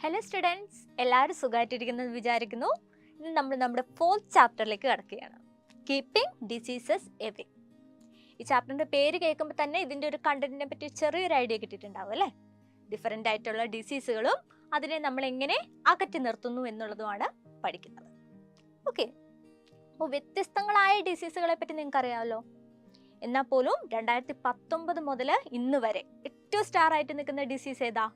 Hello students, എല്ലാവരും സുഖമായിട്ടിരിക്കുന്നത് വിചാരിക്കുന്നു. ഇന്ന് നമ്മൾ നമ്മുടെ 4th ചാപ്റ്ററിലേക്ക് കടക്കുകയാണ്. Keeping diseases away. ഈ ചാപ്റ്ററിൻ്റെ പേര് കേൾക്കുമ്പോൾ തന്നെ ഇതിൻ്റെ ഒരു കണ്ടന്റിനെ പറ്റി ചെറിയൊരു ഐഡിയ കിട്ടിയിട്ടുണ്ടാവും അല്ലേ? ഡിഫറെൻ്റ് ആയിട്ടുള്ള ഡിസീസുകളും അതിനെ നമ്മൾ എങ്ങനെ അകറ്റി നിർത്തുന്നു എന്നുള്ളതുമാണ് പഠിക്കുന്നത്. ഓക്കെ, അപ്പോൾ വ്യത്യസ്തങ്ങളായ ഡിസീസുകളെ പറ്റി നിങ്ങൾക്ക് അറിയാമല്ലോ. എന്നാൽ പോലും 2019 മുതൽ ഇന്ന് വരെ ഏറ്റവും സ്റ്റാർ ആയിട്ട് നിൽക്കുന്ന ഡിസീസ് ഏതാ?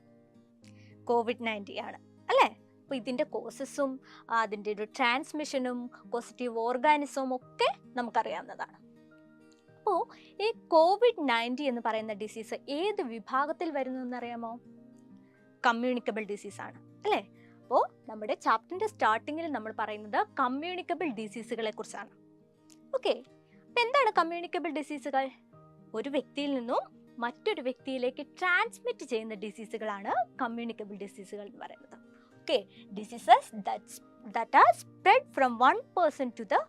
COVID-19 ആണ് അല്ലേ? അപ്പോൾ ഇതിൻ്റെ കോസസും അതിൻ്റെ ഒരു ട്രാൻസ്മിഷനും പോസിറ്റീവ് ഓർഗാനിസവും ഒക്കെ നമുക്കറിയാവുന്നതാണ്. അപ്പോൾ ഈ COVID-19 എന്ന് പറയുന്ന ഡിസീസ് ഏത് വിഭാഗത്തിൽ വരുന്നു എന്നറിയാമോ? കമ്മ്യൂണിക്കബിൾ ഡിസീസാണ് അല്ലേ? അപ്പോൾ നമ്മുടെ ചാപ്റ്ററിൻ്റെ സ്റ്റാർട്ടിങ്ങിൽ നമ്മൾ പറയുന്നത് കമ്മ്യൂണിക്കബിൾ ഡിസീസുകളെ കുറിച്ചാണ്. ഓക്കെ, അപ്പോൾ എന്താണ് കമ്മ്യൂണിക്കബിൾ ഡിസീസുകൾ? ഒരു വ്യക്തിയിൽ നിന്നും മറ്റൊരു വ്യക്തിയിലേക്ക് ട്രാൻസ്മിറ്റ് ചെയ്യുന്ന ഡിസീസുകളാണ് കമ്മ്യൂണിക്കബിൾ ഡിസീസുകൾ എന്ന് പറയുന്നത്. Okay, diseases that are spread from one person to the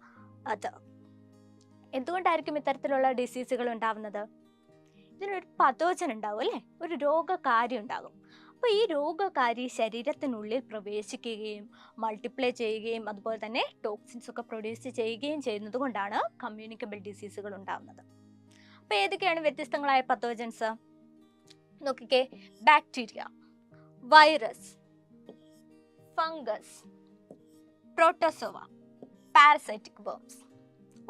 other. എന്തുകൊണ്ടായിരിക്കും ഇത്തരത്തിലുള്ള ഡിസീസുകൾ ഉണ്ടാവുന്നത്? ഇതിനൊരു പതോജൻ ഉണ്ടാവും അല്ലേ? ഒരു രോഗകാരി ഉണ്ടാകും. അപ്പോൾ ഈ രോഗകാരി ശരീരത്തിനുള്ളിൽ പ്രവേശിക്കുകയും മൾട്ടിപ്ലൈ ചെയ്യുകയും അതുപോലെ തന്നെ ടോക്സിൻസ് ഒക്കെ പ്രൊഡ്യൂസ് ചെയ്യുകയും ചെയ്യുന്നത് കൊണ്ടാണ് കമ്മ്യൂണിക്കബിൾ ഡിസീസുകൾ ഉണ്ടാകുന്നത്. അപ്പോൾ ഏതൊക്കെയാണ് വ്യത്യസ്തങ്ങളായ പത്തോജൻസ്? നോക്കിക്കേ, bacteria, virus, fungus, protozoa, parasitic worms.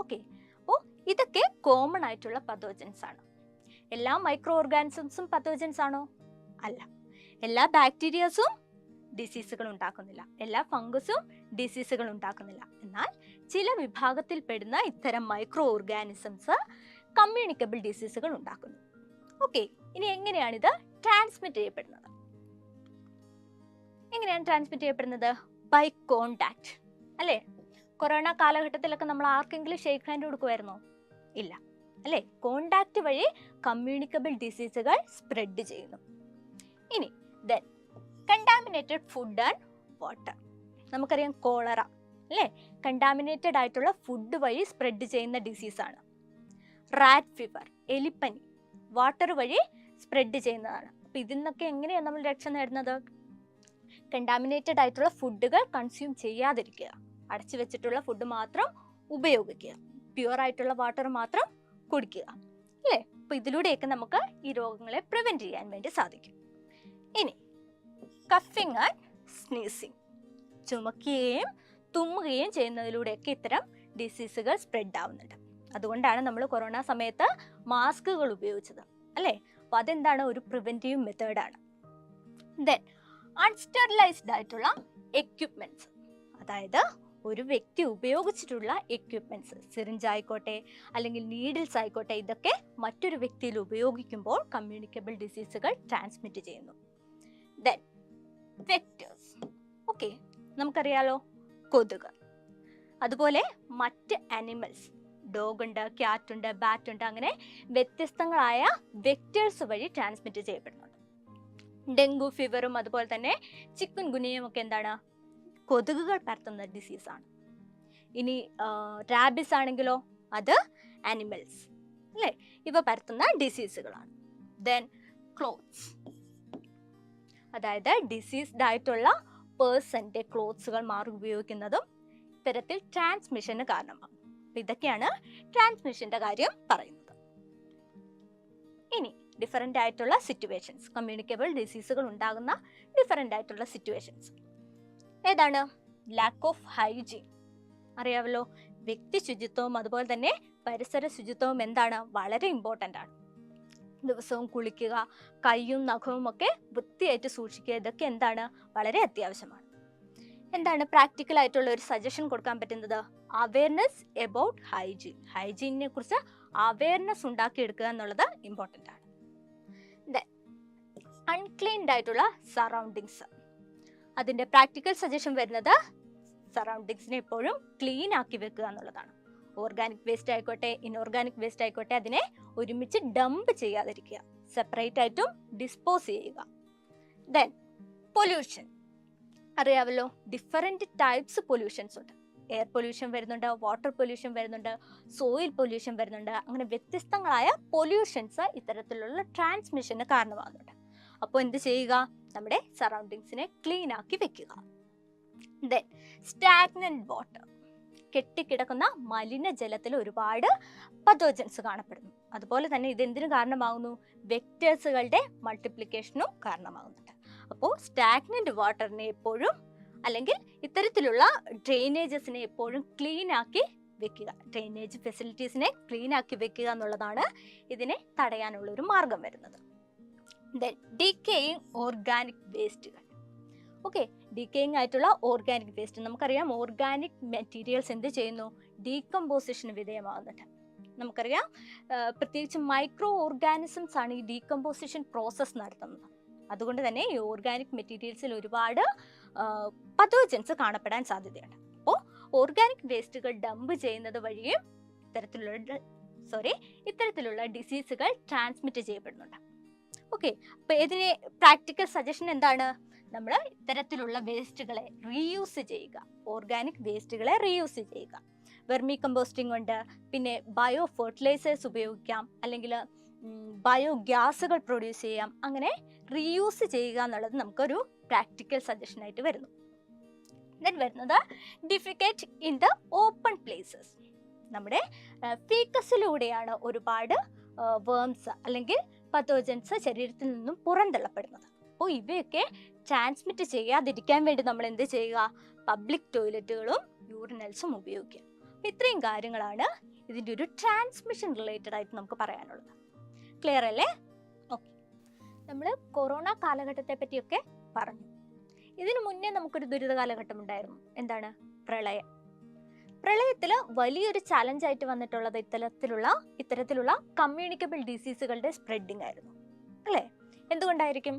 Okay, അപ്പോൾ ഇതൊക്കെ കോമൺ ആയിട്ടുള്ള പത്തോജൻസ് ആണ്. എല്ലാ മൈക്രോ ഓർഗാനിസംസും പത്തോജൻസ് ആണോ? അല്ല. എല്ലാ ബാക്ടീരിയസും ഡിസീസുകൾ ഉണ്ടാക്കുന്നില്ല, എല്ലാ ഫംഗസും ഡിസീസുകൾ ഉണ്ടാക്കുന്നില്ല. എന്നാൽ ചില വിഭാഗത്തിൽ പെടുന്ന ഇത്തരം മൈക്രോ ഓർഗാനിസംസ് കമ്മ്യൂണിക്കബിൾ ഡിസീസുകൾ ഉണ്ടാക്കുന്നു. ഓക്കെ, ഇനി എങ്ങനെയാണിത് ട്രാൻസ്മിറ്റ് ചെയ്യപ്പെടുന്നത്? എങ്ങനെയാണ് ട്രാൻസ്മിറ്റ് ചെയ്യപ്പെടുന്നത്? ബൈ കോണ്ടാക്ട് അല്ലേ? കൊറോണ കാലഘട്ടത്തിലൊക്കെ നമ്മൾ ആർക്കെങ്കിലും ഷേക്ക് ഹാൻഡ് കൊടുക്കുമായിരുന്നോ? ഇല്ല അല്ലേ? കോണ്ടാക്ട് വഴി കമ്മ്യൂണിക്കബിൾ ഡിസീസുകൾ സ്പ്രെഡ് ചെയ്യുന്നു. ഇനി then contaminated food and water. നമുക്കറിയാം കോളറ അല്ലേ? കണ്ടാമിനേറ്റഡ് ആയിട്ടുള്ള ഫുഡ് വഴി സ്പ്രെഡ് ചെയ്യുന്ന ഡിസീസാണ്. റാറ്റ് ഫീവർ, എലിപ്പനി വാട്ടർ വഴി സ്പ്രെഡ് ചെയ്യുന്നതാണ്. അപ്പോൾ ഇതിൽ നിന്നൊക്കെ എങ്ങനെയാണ് നമ്മൾ രക്ഷ നേടുന്നത്? കണ്ടാമിനേറ്റഡ് ആയിട്ടുള്ള ഫുഡുകൾ കൺസ്യൂം ചെയ്യാതിരിക്കുക, അടച്ചു വെച്ചിട്ടുള്ള ഫുഡ് മാത്രം ഉപയോഗിക്കുക, പ്യുവർ ആയിട്ടുള്ള വാട്ടർ മാത്രം കുടിക്കുക അല്ലേ? അപ്പോൾ ഇതിലൂടെയൊക്കെ നമുക്ക് ഈ രോഗങ്ങളെ പ്രിവെൻറ്റ് ചെയ്യാൻ വേണ്ടി സാധിക്കും. ഇനി കഫിങ് ആൻഡ് സ്നീസിങ്, ചുമക്കുകയും തുമ്മുകയും ചെയ്യുന്നതിലൂടെയൊക്കെ ഇത്തരം ഡിസീസുകൾ സ്പ്രെഡ് ആവുന്നുണ്ട്. അതുകൊണ്ടാണ് നമ്മൾ കൊറോണ സമയത്ത് മാസ്കുകൾ ഉപയോഗിച്ചത് അല്ലേ? അപ്പോൾ അതെന്താണ്? ഒരു പ്രിവെൻറ്റീവ് മെത്തേഡാണ്. ദെൻ അൺസ്റ്റെറിലൈസ്ഡ് ആയിട്ടുള്ള എക്യുപ്മെൻറ്റ്സ്, അതായത് ഒരു വ്യക്തി ഉപയോഗിച്ചിട്ടുള്ള എക്യുപ്മെൻറ്റ്സ്, സിറിഞ്ച് ആയിക്കോട്ടെ അല്ലെങ്കിൽ നീഡിൽസ് ആയിക്കോട്ടെ, ഇതൊക്കെ മറ്റൊരു വ്യക്തിയിൽ ഉപയോഗിക്കുമ്പോൾ കമ്മ്യൂണിക്കബിൾ ഡിസീസുകൾ ട്രാൻസ്മിറ്റ് ചെയ്യുന്നു. Then vectors. ഓക്കെ, നമുക്കറിയാലോ കൊതുക്, അതുപോലെ മറ്റ് ആനിമൽസ്, ഡോഗ് ഉണ്ട്, ക്യാറ്റ് ഉണ്ട്, ബാറ്റ് ഉണ്ട്, അങ്ങനെ വ്യത്യസ്തങ്ങളായ വെക്ടേഴ്സ് വഴി ട്രാൻസ്മിറ്റ് ചെയ്യപ്പെടുന്നുണ്ട്. ഡെങ്കു ഫീവറും അതുപോലെ തന്നെ ചിക്കൻ ഗുനിയയും ഒക്കെ എന്താണ്? കൊതുകുകൾ പരത്തുന്ന ഡിസീസാണ്. ഇനി റാബിസ് ആണെങ്കിലോ അത് ആനിമൽസ് അല്ലേ? ഇവ പരത്തുന്ന ഡിസീസുകളാണ്. ദെൻ ക്ലോത്ത്സ്, അതായത് ഡിസീസ്ഡ് ആയിട്ടുള്ള പേഴ്സന്റെ ക്ലോത്ത്സുകൾ മാറി ഉപയോഗിക്കുന്നതും ഇത്തരത്തിൽ ട്രാൻസ്മിഷന് കാരണമാകും. ഇതൊക്കെയാണ് ട്രാൻസ്മിഷന്റെ കാര്യം പറയുന്നത്. ഇനി ഡിഫറെൻ്റ് ആയിട്ടുള്ള സിറ്റുവേഷൻസ്, കമ്മ്യൂണിക്കബിൾ ഡിസീസുകൾ ഉണ്ടാകുന്ന ഡിഫറെൻ്റ് ആയിട്ടുള്ള സിറ്റുവേഷൻസ് ഏതാണ്? ലാക്ക് ഓഫ് ഹൈജീൻ, അറിയാമല്ലോ. വ്യക്തി ശുചിത്വവും അതുപോലെ തന്നെ പരിസര ശുചിത്വവും എന്താണ്? വളരെ ഇമ്പോർട്ടൻ്റ് ആണ്. ദിവസവും കുളിക്കുക, കൈയും നഖവും ഒക്കെ വൃത്തിയായിട്ട് സൂക്ഷിക്കുക, ഇതൊക്കെ എന്താണ്? വളരെ അത്യാവശ്യമാണ്. എന്താണ് പ്രാക്ടിക്കൽ ആയിട്ടുള്ള ഒരു സജഷൻ കൊടുക്കാൻ പറ്റുന്നത്? അവയർനെസ് എബൌട്ട് ഹൈജീൻ, ഹൈജീനിനെ കുറിച്ച് അവയർനെസ് ഉണ്ടാക്കിയെടുക്കുക എന്നുള്ളത് ഇമ്പോർട്ടൻ്റ് ആണ്. അൺക്ലീൻഡ് ആയിട്ടുള്ള സറൗണ്ടിങ്സ്, അതിൻ്റെ പ്രാക്ടിക്കൽ സജഷൻ വരുന്നത് സറൗണ്ടിങ്സിനെ എപ്പോഴും ക്ലീൻ ആക്കി വെക്കുക എന്നുള്ളതാണ്. ഓർഗാനിക് വേസ്റ്റ് ആയിക്കോട്ടെ ഇൻഓർഗാനിക് വേസ്റ്റ് ആയിക്കോട്ടെ അതിനെ ഒരുമിച്ച് ഡംപ് ചെയ്യാതിരിക്കുക, സെപ്പറേറ്റ് ആയിട്ടും ഡിസ്പോസ് ചെയ്യുക. ദെൻ പൊല്യൂഷൻ, അറിയാമല്ലോ ഡിഫറെൻറ്റ് ടൈപ്സ് പൊല്യൂഷൻസ് ഉണ്ട്. എയർ പൊല്യൂഷൻ വരുന്നുണ്ട്, വാട്ടർ പൊല്യൂഷൻ വരുന്നുണ്ട്, സോയിൽ പൊല്യൂഷൻ വരുന്നുണ്ട്. അങ്ങനെ വ്യത്യസ്തങ്ങളായ പൊല്യൂഷൻസ് ഇത്തരത്തിലുള്ള ട്രാൻസ്മിഷന് കാരണമാകുന്നുണ്ട്. അപ്പോൾ എന്ത് ചെയ്യുക? നമ്മുടെ സറൗണ്ടിങ്സിനെ ക്ലീൻ ആക്കി വെക്കുക. ദെൻ സ്റ്റാഗ്നന്റ് വാട്ടർ, കെട്ടിക്കിടക്കുന്ന മലിനജലത്തിൽ ഒരുപാട് പതോജൻസ് കാണപ്പെടുന്നു. അതുപോലെ തന്നെ ഇത് എന്തിനു കാരണമാകുന്നു? വെക്ടേഴ്സുകളുടെ മൾട്ടിപ്ലിക്കേഷനും കാരണമാകുന്നുണ്ട്. അപ്പോൾ സ്റ്റാഗ്നന്റ് വാട്ടറിനെ എപ്പോഴും, അല്ലെങ്കിൽ ഇത്തരത്തിലുള്ള ഡ്രെയിനേജസിനെ എപ്പോഴും ക്ലീൻ ആക്കി വെക്കുക, ഡ്രെയിനേജ് ഫെസിലിറ്റീസിനെ ക്ലീൻ ആക്കി വെക്കുക എന്നുള്ളതാണ് ഇതിനെ തടയാനുള്ള ഒരു മാർഗം വരുന്നത്. ദെൻ ഡീക്കേയിങ് ഓർഗാനിക് വേസ്റ്റുകൾ. ഓക്കെ, ഡീക്കേയിങ് ആയിട്ടുള്ള ഓർഗാനിക് വേസ്റ്റ്, നമുക്കറിയാം ഓർഗാനിക് മെറ്റീരിയൽസ് എന്ത് ചെയ്യുന്നു? ഡീകമ്പോസിഷന് വിധേയമാകുന്നുണ്ട്. നമുക്കറിയാം പ്രത്യേകിച്ച് മൈക്രോ ഓർഗാനിസംസ് ആണ് ഈ ഡീകമ്പോസിഷൻ പ്രോസസ്സ് നടത്തുന്നത്. അതുകൊണ്ട് തന്നെ ഈ ഓർഗാനിക് മെറ്റീരിയൽസിൽ ഒരുപാട് പതോജൻസ് കാണപ്പെടാൻ സാധ്യതയുണ്ട്. അപ്പോൾ ഓർഗാനിക് വേസ്റ്റുകൾ ഡംപ് ചെയ്യുന്നത് വഴിയും ഇത്തരത്തിലുള്ള ഡിസീസുകൾ ട്രാൻസ്മിറ്റ് ചെയ്യപ്പെടുന്നുണ്ട്. ഓക്കെ, അപ്പോൾ ഇതിന് പ്രാക്ടിക്കൽ സജഷൻ എന്താണ്? നമ്മൾ ഇത്തരത്തിലുള്ള വേസ്റ്റുകളെ റീയൂസ് ചെയ്യുക, ഓർഗാനിക് വേസ്റ്റുകളെ റീയൂസ് ചെയ്യുക. വെർമി കമ്പോസ്റ്റിംഗ് ഉണ്ട്, പിന്നെ ബയോ ഫെർട്ടിലൈസേഴ്സ് ഉപയോഗിക്കാം, അല്ലെങ്കിൽ ബയോഗ്യാസുകൾ പ്രൊഡ്യൂസ് ചെയ്യാം. അങ്ങനെ റീയൂസ് ചെയ്യുക എന്നുള്ളത് നമുക്കൊരു പ്രാക്ടിക്കൽ സജഷൻ ആയിട്ട് വരുന്നു. ദെൻ വരുന്നത് defecate in the open places. നമ്മുടെ ഫീക്കസിലൂടെയാണ് ഒരുപാട് വേംസ് അല്ലെങ്കിൽ പതോജൻസ് ശരീരത്തിൽ നിന്നും പുറന്തള്ളപ്പെടുന്നത്. അപ്പോൾ ഇവയൊക്കെ ട്രാൻസ്മിറ്റ് ചെയ്യാതിരിക്കാൻ വേണ്ടി നമ്മൾ എന്ത് ചെയ്യുക? പബ്ലിക് ടോയ്ലറ്റുകളും യൂറിനൽസും ഉപയോഗിക്കുക. അപ്പോൾ ഇത്രയും കാര്യങ്ങളാണ് ഇതിൻ്റെ ഒരു ട്രാൻസ്മിഷൻ റിലേറ്റഡ് ആയിട്ട് നമുക്ക് പറയാനുള്ളത്. ക്ലിയർ അല്ലേ? ഓക്കെ, നമ്മൾ കൊറോണ കാലഘട്ടത്തെ പറ്റിയൊക്കെ പറഞ്ഞു. ഇതിനു മുന്നേ നമുക്കൊരു ദുരിത കാലഘട്ടം ഉണ്ടായിരുന്നു. എന്താണ്? പ്രളയം. പ്രളയത്തിൽ വലിയൊരു ചലഞ്ചായിട്ട് വന്നിട്ടുള്ളത് ഇത്തരത്തിലുള്ള കമ്മ്യൂണിക്കബിൾ ഡിസീസുകളുടെ സ്പ്രെഡിങ് ആയിരുന്നു, അല്ലേ? എന്തുകൊണ്ടായിരിക്കും?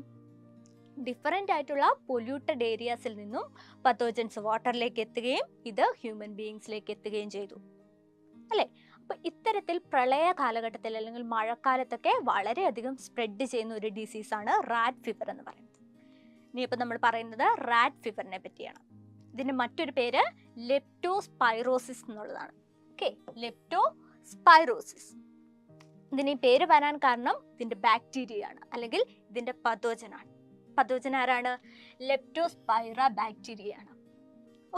ഡിഫറൻ്റ് ആയിട്ടുള്ള പൊല്യൂട്ടഡ് ഏരിയാസിൽ നിന്നും പതോജൻസ് വാട്ടറിലേക്ക് എത്തുകയും ഇത് ഹ്യൂമൻ ബീയിങ്സിലേക്ക് എത്തുകയും ചെയ്തു, അല്ലേ? അപ്പോൾ ഇത്തരത്തിൽ പ്രളയ കാലഘട്ടത്തിൽ അല്ലെങ്കിൽ മഴക്കാലത്തൊക്കെ വളരെയധികം സ്പ്രെഡ് ചെയ്യുന്ന ഒരു ഡിസീസാണ് റാറ്റ് ഫീവർ എന്ന് പറയുന്നത്. ഇനിയിപ്പോൾ നമ്മൾ പറയുന്നത് റാറ്റ് ഫീവറിനെ പറ്റിയാണ്. ഇതിൻ്റെ മറ്റൊരു പേര് ലെപ്റ്റോസ്പൈറോസിസ് എന്നുള്ളതാണ്. Okay, leptospirosis. ഇതിന് ഈ പേര് വരാൻ കാരണം ഇതിൻ്റെ ബാക്ടീരിയ ആണ്, അല്ലെങ്കിൽ ഇതിൻ്റെ പതോജനാണ്. പതോജൻ ആരാണ്? ലെപ്റ്റോസ്പൈറ ബാക്ടീരിയ ആണ്.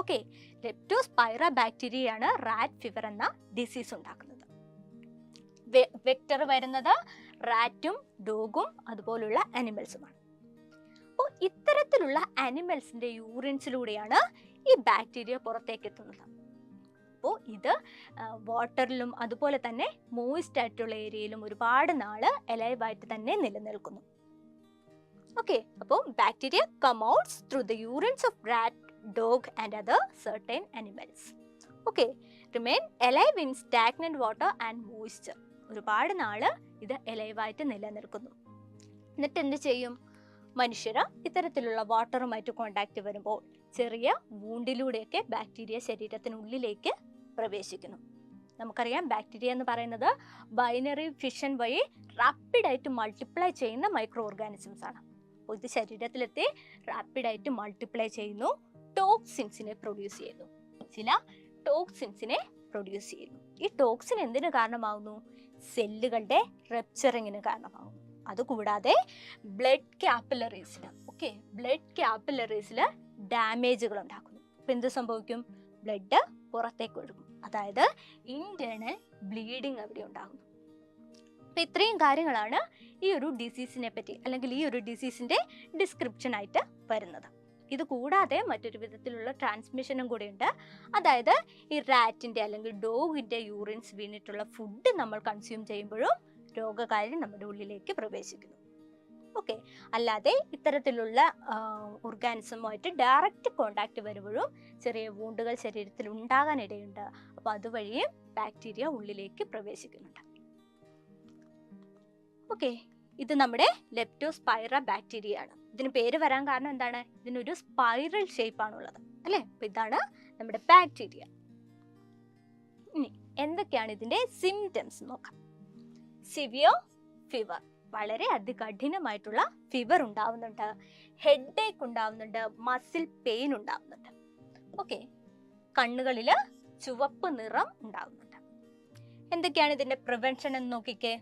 ഓക്കെ, ലെപ്റ്റോസ്പൈറ ബാക്ടീരിയയാണ് റാറ്റ് ഫീവർ എന്ന ഡിസീസ് ഉണ്ടാക്കുന്നത്. വെക്ടർ വരുന്നത് റാറ്റും ഡോഗും അതുപോലുള്ള അനിമൽസുമാണ്. അപ്പോൾ ഇത്തരത്തിലുള്ള അനിമൽസിന്റെ യൂറിൻസിലൂടെയാണ് ഈ ബാക്ടീരിയ പുറത്തേക്ക് എത്തുന്നത്. അപ്പോൾ ഇത് വാട്ടറിലും അതുപോലെ തന്നെ മോയിസ്റ്റ് ആയിട്ടുള്ള ഏരിയയിലും ഒരുപാട് നാള് എലൈവായിട്ട് തന്നെ നിലനിൽക്കുന്നു. ഓക്കെ, അപ്പോൾ bacteria come outs through the urines of rat, dog and other certain animals. Okay, remain alive in stagnant water and moisture. ഒരുപാട് നാള് ഇത് എലൈവായിട്ട് നിലനിൽക്കുന്നു. എന്നിട്ട് എന്ത് ചെയ്യും? മനുഷ്യർ ഇത്തരത്തിലുള്ള വാട്ടറുമായിട്ട് കോണ്ടാക്ട് വരുമ്പോൾ ചെറിയ വൂണ്ടിലൂടെയൊക്കെ ബാക്ടീരിയ ശരീരത്തിനുള്ളിലേക്ക് പ്രവേശിക്കുന്നു. നമുക്കറിയാം ബാക്ടീരിയ എന്ന് പറയുന്നത് ബൈനറി ഫിഷൻ വഴി റാപ്പിഡായിട്ട് മൾട്ടിപ്ലൈ ചെയ്യുന്ന മൈക്രോ ഓർഗാനിസംസ് ആണ്. അപ്പോൾ ഇത് ശരീരത്തിലെത്തി റാപ്പിഡായിട്ട് മൾട്ടിപ്ലൈ ചെയ്യുന്നു, ടോക്സിൻസിനെ പ്രൊഡ്യൂസ് ചെയ്യുന്നു. ചില ടോക്സിൻസിനെ പ്രൊഡ്യൂസ് ചെയ്യുന്നു. ഈ ടോക്സിൻ എന്തിനു കാരണമാകുന്നു? സെല്ലുകളുടെ റപ്ചറിങ്ങിന് കാരണമാകുന്നു. അതുകൂടാതെ ബ്ലഡ് ക്യാപ്പിലറീസിൽ ഡാമേജുകൾ ഉണ്ടാക്കുന്നു. അപ്പം എന്ത് സംഭവിക്കും? ബ്ലഡ് പുറത്തേക്ക് ഒഴുകും, അതായത് ഇന്റേണൽ ബ്ലീഡിങ് അവിടെ ഉണ്ടാകുന്നു. അപ്പം ഇത്രയും കാര്യങ്ങളാണ് ഈ ഒരു ഡിസീസിനെ പറ്റി, അല്ലെങ്കിൽ ഈ ഒരു ഡിസീസിന്റെ ഡിസ്ക്രിപ്ഷൻ ആയിട്ട് വരുന്നത്. ഇത് കൂടാതെ മറ്റൊരു വിധത്തിലുള്ള ട്രാൻസ്മിഷനും കൂടെ ഉണ്ട്. അതായത് ഈ റാറ്റിന്റെ അല്ലെങ്കിൽ ഡോഗിന്റെ യൂറിൻസ് വീണിട്ടുള്ള ഫുഡ് നമ്മൾ കൺസ്യൂം ചെയ്യുമ്പോഴും രോഗകാരി നമ്മുടെ ഉള്ളിലേക്ക് പ്രവേശിക്കുന്നു. ഓക്കെ, അല്ലാതെ ഇത്തരത്തിലുള്ള ഓർഗാനിസമുമായിട്ട് ഡയറക്റ്റ് കോണ്ടാക്ട് വരുമ്പോഴും ചെറിയ വൂണ്ടുകൾ ശരീരത്തിൽ ഉണ്ടാകാനിടയുണ്ട്. അപ്പോൾ അതുവഴിയും ബാക്ടീരിയ ഉള്ളിലേക്ക് പ്രവേശിക്കുന്നുണ്ട്. ഓക്കെ, ഇത് നമ്മുടെ ലെപ്റ്റോസ്പൈറ ബാക്ടീരിയ ആണ്. ഇതിന് പേര് വരാൻ കാരണം എന്താണ്? ഇതിനൊരു സ്പൈറൽ ഷേപ്പ് ആണുള്ളത്, അല്ലേ? അപ്പൊ ഇതാണ് നമ്മുടെ ബാക്ടീരിയ. ഇനി എന്തൊക്കെയാണ് ഇതിന്റെ സിംറ്റംസ് നോക്കാം. സിവിയർ ഫീവർ, വളരെ അതികഠിനമായിട്ടുള്ള ഫീവർ ഉണ്ടാവുന്നുണ്ട്, ഹെഡ് ഏക്ക് ഉണ്ടാവുന്നുണ്ട്, മസിൽ പെയിൻ ഉണ്ടാവുന്നുണ്ട്. ഓക്കെ, കണ്ണുകളിൽ ചുവപ്പ് നിറം ഉണ്ടാവുന്നുണ്ട്. എന്തൊക്കെയാണ് ഇതിന്റെ പ്രിവെൻഷൻ എന്ന് നോക്കിക്കേ.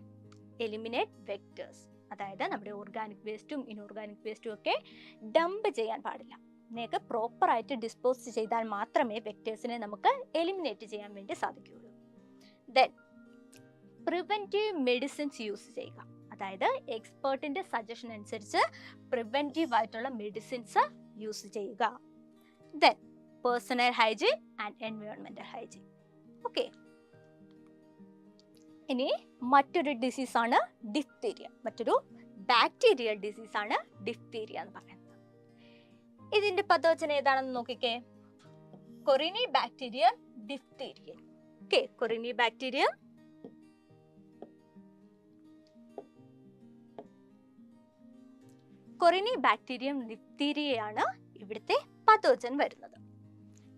എലിമിനേറ്റ് വെക്ടേഴ്സ്, അതായത് നമ്മുടെ ഓർഗാനിക് വേസ്റ്റും ഇൻഓർഗാനിക് വേസ്റ്റും ഒക്കെ ഡംപ് ചെയ്യാൻ പാടില്ല. ഇതിനെയൊക്കെ പ്രോപ്പറായിട്ട് ഡിസ്പോസ് ചെയ്താൽ മാത്രമേ വെക്ടേഴ്സിനെ നമുക്ക് എലിമിനേറ്റ് ചെയ്യാൻ വേണ്ടി സാധിക്കുകയുള്ളൂ. ദെൻ പ്രിവെന്റീവ് മെഡിസിൻസ് യൂസ് ചെയ്യുക. അതായത് എക്സ്പേർട്ടിന്റെ സജഷൻ അനുസരിച്ച് പ്രിവെന്റീവ് ആയിട്ടുള്ള മെഡിസിൻസ് യൂസ് ചെയ്യുക. ദെൻ പേഴ്സണൽ ഹൈജീൻ ആൻഡ് എൻവയോൺമെന്റൽ ഹൈജീൻ. ഓക്കെ, ഇനി മറ്റൊരു ഡിസീസാണ് ഡിഫ്തീരിയ. മറ്റൊരു ബാക്ടീരിയൽ ഡിസീസാണ് ഡിഫ്തീരിയ എന്ന് പറയുന്നത്. ഇതിന്റെ പദവചനം ഏതാണെന്ന് നോക്കിക്കേ. Corynebacterium diphtheria. Okay, corynebacterium corynebacterium ഡിഫ്തീരിയയാണ് ഇവിടുത്തെ പതോജൻ വരുന്നത്.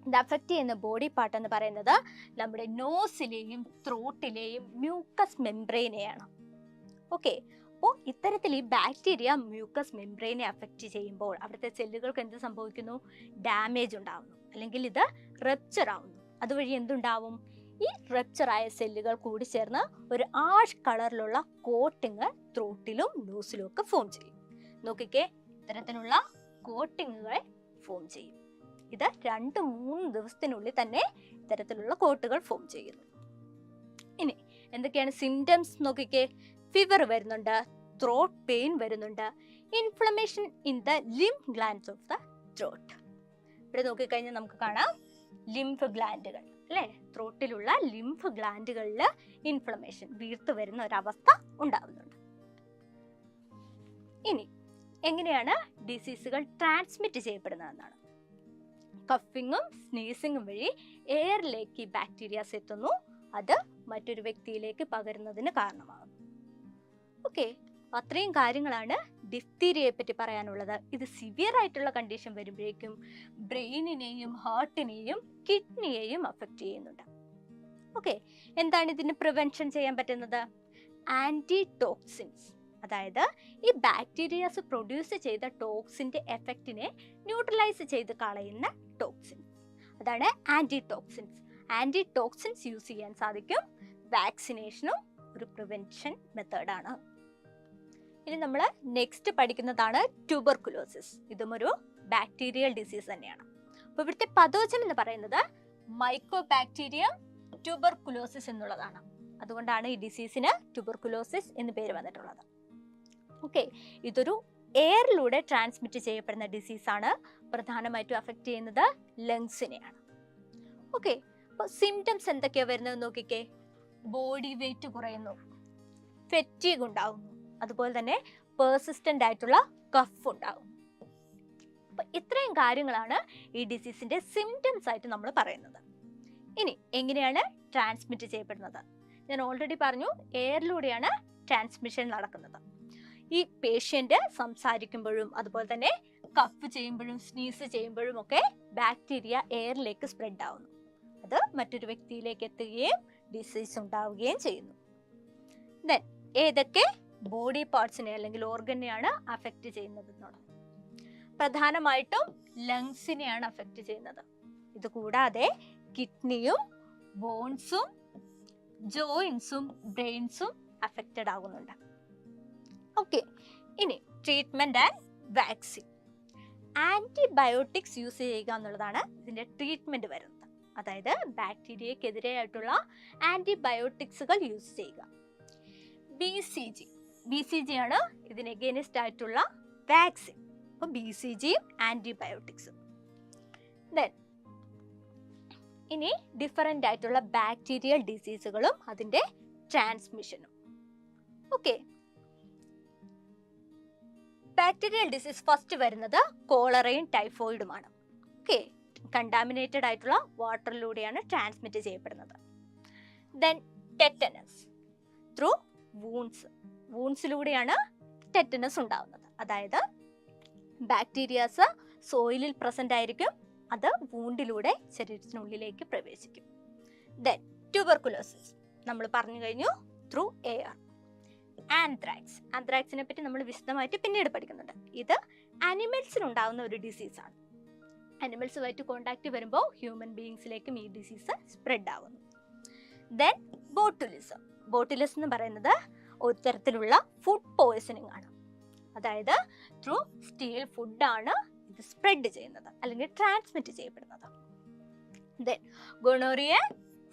ഇത് അഫക്റ്റ് ചെയ്യുന്ന ബോഡി പാർട്ട് എന്ന് പറയുന്നത് നമ്മുടെ നോസിലെയും ത്രോട്ടിലെയും മ്യൂക്കസ് മെംബ്രെയിനെയാണ്. ഓക്കെ, അപ്പോൾ ഇത്തരത്തിൽ ഈ ബാക്ടീരിയ മ്യൂക്കസ് മെംബ്രെയിനെ അഫക്റ്റ് ചെയ്യുമ്പോൾ അവിടുത്തെ സെല്ലുകൾക്ക് എന്ത് സംഭവിക്കുന്നു? ഡാമേജ് ഉണ്ടാവുന്നു, അല്ലെങ്കിൽ ഇത് റപ്ചർ ആവുന്നു. അതുവഴി എന്തുണ്ടാവും? ഈ റപ്ചർ ആയ സെല്ലുകൾ കൂടി ചേർന്ന് ഒരു ആഷ് കളറിലുള്ള കോട്ടിങ് ത്രോട്ടിലും നോസിലും ഒക്കെ ഫോം ചെയ്യും. നോക്കിക്കേ, ഇത്തരത്തിലുള്ള കോട്ടിങ്ങുകൾ ഫോം ചെയ്യും. ഇത് 2-3 ദിവസത്തിനുള്ളിൽ തന്നെ ഇത്തരത്തിലുള്ള കോട്ടുകൾ ഫോം ചെയ്യുന്നു. ഇനി എന്തൊക്കെയാണ് സിംറ്റംസ് നോക്കിക്കേ. ഫീവർ വരുന്നുണ്ട്, ത്രോട്ട് പെയിൻ വരുന്നുണ്ട്, inflammation in the lymph glands of the throat. ഇവിടെ നോക്കിക്കഴിഞ്ഞാൽ നമുക്ക് കാണാം ലിംഫ് ഗ്ലാൻഡുകൾ അല്ലേ? ത്രോട്ടിലുള്ള ലിംഫ് ഗ്ലാൻഡുകളിൽ ഇൻഫ്ലമേഷൻ, വീർത്ത് വരുന്ന ഒരവസ്ഥ ഉണ്ടാവുന്നുണ്ട്. ഇനി എങ്ങനെയാണ് ഡിസീസുകൾ ട്രാൻസ്മിറ്റ് ചെയ്യപ്പെടുന്നതെന്നാണ്. കഫിങ്ങും സ്നീസിങ്ങും വഴി എയറിലേക്ക് ബാക്ടീരിയാസ് എത്തുന്നു. അത് മറ്റൊരു വ്യക്തിയിലേക്ക് പകരുന്നതിന് കാരണമാകുന്നു. ഓക്കെ, അത്രയും കാര്യങ്ങളാണ് ഡിഫ്തീരിയയെ പറ്റി പറയാനുള്ളത്. ഇത് സിവിയർ ആയിട്ടുള്ള കണ്ടീഷൻ വരുമ്പോഴേക്കും ബ്രെയിനിനെയും ഹാർട്ടിനെയും കിഡ്നിയെയും അഫക്റ്റ് ചെയ്യുന്നുണ്ട്. ഓക്കെ, എന്താണ് ഇതിന് പ്രിവെൻഷൻ ചെയ്യാൻ പറ്റുന്നത്? ആന്റി ടോക്സിൻസ്, അതായത് ഈ ബാക്ടീരിയാസ് പ്രൊഡ്യൂസ് ചെയ്ത ടോക്സിന്റെ എഫക്റ്റിനെ ന്യൂട്രലൈസ് ചെയ്ത് കളയുന്ന ടോക്സിൻസ്, അതാണ് antitoxins. Antitoxins use ചെയ്യാൻ സാധിക്കും. വാക്സിനേഷനും ഒരു പ്രിവെൻഷൻ മെത്തേഡാണ്. ഇനി നമ്മൾ നെക്സ്റ്റ് പഠിക്കുന്നതാണ് ട്യൂബർകുലോസിസ്. ഇതും ഒരു ബാക്ടീരിയൽ ഡിസീസ് തന്നെയാണ്. അപ്പോൾ ഇവിടുത്തെ പതോജൻ എന്ന് പറയുന്നത് മൈക്കോബാക്ടീരിയം ട്യൂബർകുലോസിസ് എന്നുള്ളതാണ്. അതുകൊണ്ടാണ് ഈ ഡിസീസിന് ട്യൂബർകുലോസിസ് എന്ന് പേര് വന്നിട്ടുള്ളത്. ഓക്കെ, ഇതൊരു എയറിലൂടെ ട്രാൻസ്മിറ്റ് ചെയ്യപ്പെടുന്ന ഡിസീസാണ്. പ്രധാനമായിട്ടും അഫക്റ്റ് ചെയ്യുന്നത് ലങ്സിനെയാണ്. ഓക്കെ, അപ്പോൾ സിംറ്റംസ് എന്തൊക്കെയാണ് വരുന്നത് നോക്കിക്കേ. ബോഡി വെയിറ്റ് കുറയുന്നു, ഫെറ്റീഗ് ഉണ്ടാകുന്നു, അതുപോലെ തന്നെ പേഴ്സിസ്റ്റന്റ് ആയിട്ടുള്ള കഫ് ഉണ്ടാകുന്നു. അപ്പൊ ഇത്രയും കാര്യങ്ങളാണ് ഈ ഡിസീസിന്റെ സിംറ്റംസ് ആയിട്ട് നമ്മൾ പറയുന്നത്. ഇനി എങ്ങനെയാണ് ട്രാൻസ്മിറ്റ് ചെയ്യപ്പെടുന്നത്? ഞാൻ ഓൾറെഡി പറഞ്ഞു, എയറിലൂടെയാണ് ട്രാൻസ്മിഷൻ നടക്കുന്നത്. ഈ പേഷ്യന്റ് സംസാരിക്കുമ്പോഴും അതുപോലെ തന്നെ കഫ് ചെയ്യുമ്പോഴും സ്നീസ് ചെയ്യുമ്പോഴും ഒക്കെ ബാക്ടീരിയ എയറിലേക്ക് സ്പ്രെഡ് ആവുന്നു. അത് മറ്റൊരു വ്യക്തിയിലേക്ക് എത്തുകയും ഡിസീസ് ഉണ്ടാവുകയും ചെയ്യുന്നു. ദെൻ ഏതൊക്കെ ബോഡി പാർട്സിനെ അല്ലെങ്കിൽ ഓർഗനെയാണ് അഫക്റ്റ് ചെയ്യുന്നത് എന്നുള്ളത്? പ്രധാനമായിട്ടും ലങ്സിനെയാണ് അഫക്റ്റ് ചെയ്യുന്നത്. ഇത് കൂടാതെ കിഡ്നിയും ബോൺസും ജോയിൻസും ബ്രെയിൻസും അഫക്റ്റഡ് ആകുന്നുണ്ട്. ഓക്കെ, ഇനി treatment and vaccine. Antibiotics use ചെയ്യുക എന്നുള്ളതാണ് ഇതിന്റെ ട്രീറ്റ്മെന്റ് വരുന്നത്. അതായത് ബാക്ടീരിയക്കെതിരെയായിട്ടുള്ള ആന്റിബയോട്ടിക്സുകൾ യൂസ് ചെയ്യുക. BCG ആണ് ഇതിന് എഗെയിൻസ്റ്റ് ആയിട്ടുള്ള വാക്സിൻ. അപ്പോൾ BCGയും ആന്റിബയോട്ടിക്സും. ദെൻ ഇനി ഡിഫറെന്റ് ആയിട്ടുള്ള ബാക്ടീരിയൽ ഡിസീസുകളും അതിന്റെ ട്രാൻസ്മിഷനും. ഓക്കെ, ബാക്ടീരിയൽ ഡിസീസ് ഫസ്റ്റ് വരുന്നത് കോളറയും ടൈഫോയിഡുമാണ്. ഓക്കെ, കണ്ടാമിനേറ്റഡ് ആയിട്ടുള്ള വാട്ടറിലൂടെയാണ് ട്രാൻസ്മിറ്റ് ചെയ്യപ്പെടുന്നത്. ദെൻ ടെറ്റനസ് ത്രൂ വൂൺസിലൂടെയാണ് ടെറ്റനസ് ഉണ്ടാവുന്നത്. അതായത് ബാക്ടീരിയാസ് സോയിലിൽ പ്രസന്റ് ആയിരിക്കും, അത് വൂണ്ടിലൂടെ ശരീരത്തിനുള്ളിലേക്ക് പ്രവേശിക്കും. ദെൻ ട്യൂബർകുലോസിസ് നമ്മൾ പറഞ്ഞു കഴിഞ്ഞു, ത്രൂ എയർ. ആന്ത്രാക്സിനെ പറ്റി നമ്മൾ വിശദമായിട്ട് പിന്നീട് പഠിക്കുന്നുണ്ട്. ഇത് അനിമൽസിൽ ഉണ്ടാകുന്ന ഒരു ഡിസീസാണ്. അനിമൽസുമായിട്ട് കോണ്ടാക്ട് വരുമ്പോൾ ഹ്യൂമൻ ബീയിങ്സിലേക്കും ഈ ഡിസീസ് സ്പ്രെഡ് ആവുന്നു. ദെൻ ബോട്ടുലിസം എന്ന് പറയുന്നത് ഒരു തരത്തിലുള്ള ഫുഡ് പോയ്സണിങ് ആണ്. അതായത് ത്രൂ സ്റ്റീൽ ഫുഡാണ് ഇത് സ്പ്രെഡ് ചെയ്യുന്നത് അല്ലെങ്കിൽ ട്രാൻസ്മിറ്റ് ചെയ്യപ്പെടുന്നത്. ദെൻ ഗൊണോറിയ,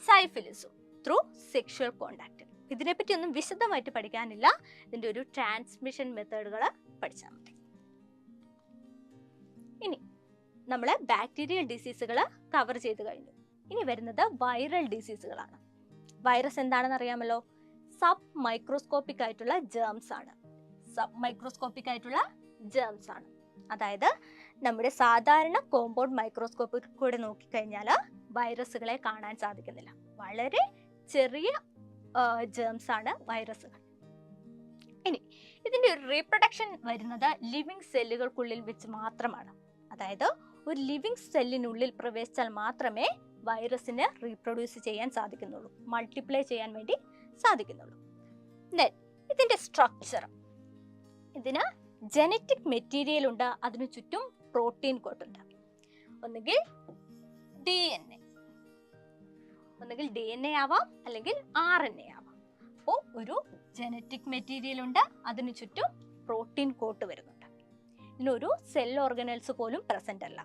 സൈഫിലിസും ത്രൂ സെക്ഷുവൽ കോണ്ടാക്ട്. ഇതിനെപ്പറ്റി ഒന്നും വിശദമായിട്ട് പഠിക്കാനില്ല, ഇതിന്റെ ഒരു ട്രാൻസ്മിഷൻ മെത്തേഡുകൾ പഠിച്ചാൽ മതി. ഇനി നമ്മൾ ബാക്ടീരിയൽ ഡിസീസുകൾ കവർ ചെയ്ത് കഴിഞ്ഞു. ഇനി വരുന്നത് വൈറൽ ഡിസീസുകളാണ്. വൈറസ് എന്താണെന്ന് അറിയാമല്ലോ, സബ് മൈക്രോസ്കോപ്പിക് ആയിട്ടുള്ള ജേംസ് ആണ്. സബ് മൈക്രോസ്കോപ്പിക് ആയിട്ടുള്ള ജേംസ് ആണ്. അതായത് നമ്മുടെ സാധാരണ കോമ്പൗണ്ട് മൈക്രോസ്കോപ്പിൽ കൂടെ നോക്കിക്കഴിഞ്ഞാൽ വൈറസുകളെ കാണാൻ സാധിക്കുന്നില്ല. വളരെ ചെറിയ ജേംസ് ആണ് വൈറസുകൾ. ഇനി ഇതിന്റെ ഒരു റീപ്രൊഡക്ഷൻ വരുന്നത് ലിവിങ് സെല്ലുകൾക്കുള്ളിൽ വെച്ച് മാത്രമാണ്. അതായത് ഒരു ലിവിങ് സെല്ലിനുള്ളിൽ പ്രവേശിച്ചാൽ മാത്രമേ വൈറസിന് റീപ്രൊഡ്യൂസ് ചെയ്യാൻ സാധിക്കുന്നുള്ളൂ, മൾട്ടിപ്ലൈ ചെയ്യാൻ വേണ്ടി സാധിക്കുന്നുള്ളൂ. ദെൻ ഇതിന്റെ സ്ട്രക്ചർ, ഇതിന് ജനറ്റിക് മെറ്റീരിയൽ ഉണ്ട്, അതിനു ചുറ്റും പ്രോട്ടീൻ കോട്ടുണ്ട്. ഒന്നുകിൽ ഡി എൻ എ ആവാം, അല്ലെങ്കിൽ RNA ആവാം. അപ്പോൾ ഒരു ജനറ്റിക് മെറ്റീരിയൽ ഉണ്ട്, അതിനു ചുറ്റും പ്രോട്ടീൻ കോട്ട് വരുന്നുണ്ട്. ഇതിനൊരു സെൽ ഓർഗനൽസ് പോലും പ്രസന്റ് അല്ല.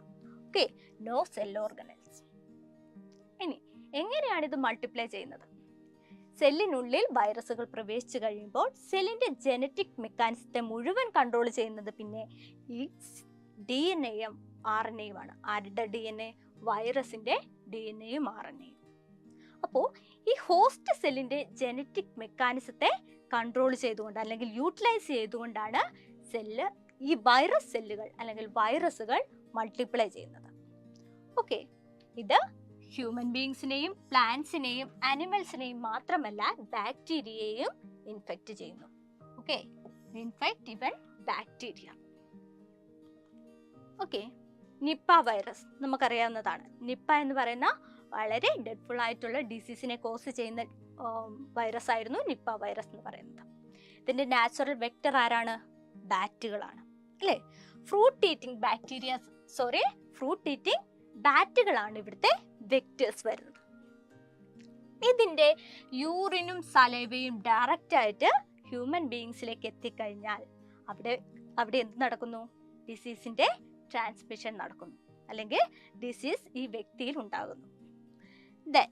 Okay, no cell organelles. ഇനി എങ്ങനെയാണ് ഇത് മൾട്ടിപ്ലൈ ചെയ്യുന്നത്? സെല്ലിനുള്ളിൽ വൈറസുകൾ പ്രവേശിച്ചു കഴിയുമ്പോൾ സെല്ലിന്റെ ജനറ്റിക് മെക്കാനിസത്തെ മുഴുവൻ കൺട്രോൾ ചെയ്യുന്നത് പിന്നെ ഈ DNA-യും RNA-യും ആണ്. ആരുടെ DNA? വൈറസിന്റെ DNA-യും RNA-യും. അപ്പോൾ ഈ ഹോസ്റ്റ് സെല്ലിന്റെ ജനറ്റിക് മെക്കാനിസത്തെ കൺട്രോൾ ചെയ്തുകൊണ്ട് അല്ലെങ്കിൽ യൂട്ടിലൈസ് ചെയ്തുകൊണ്ടാണ് ഈ വൈറസ് സെല്ലുകൾ അല്ലെങ്കിൽ വൈറസുകൾ മൾട്ടിപ്ലൈ ചെയ്യുന്നത്. ഓക്കെ, ഇത് ഹ്യൂമൻ ബീങ്സിനെയും പ്ലാന്റ്സിനെയും ആനിമൽസിനെയും മാത്രമല്ല ബാക്ടീരിയയെയും ഇൻഫെക്റ്റ് ചെയ്യുന്നു. Okay, infect even bacteria. Okay, Nipah virus നമുക്കറിയാവുന്നതാണ്. നിപ്പ എന്ന് പറയുന്ന വളരെ ഡെഡ്ഫുൾ ആയിട്ടുള്ള ഡിസീസിനെ കോസ് ചെയ്യുന്ന വൈറസ് ആയിരുന്നു നിപ്പ വൈറസ് എന്ന് പറയുന്നത്. ഇതിന്റെ നാച്ചുറൽ വെക്ടർ ആരാണ്? ബാറ്റുകളാണ്, അല്ലേ? ഫ്രൂട്ട് ഈറ്റിംഗ് ബാറ്റുകളാണ് ഇവിടുത്തെ വെക്ടേഴ്സ് വരുന്നത്. ഇതിന്റെ യൂറിനും സലൈവയും ഡയറക്റ്റ് ആയിട്ട് ഹ്യൂമൻ ബീങ്സിലേക്ക് എത്തിക്കഴിഞ്ഞാൽ അവിടെ എന്ത് നടക്കുന്നു? ഡിസീസിന്റെ ട്രാൻസ്മിഷൻ നടക്കുന്നു, അല്ലെങ്കിൽ ഡിസീസ് ഈ വ്യക്തിയിൽ ഉണ്ടാകുന്നു. ദെൻ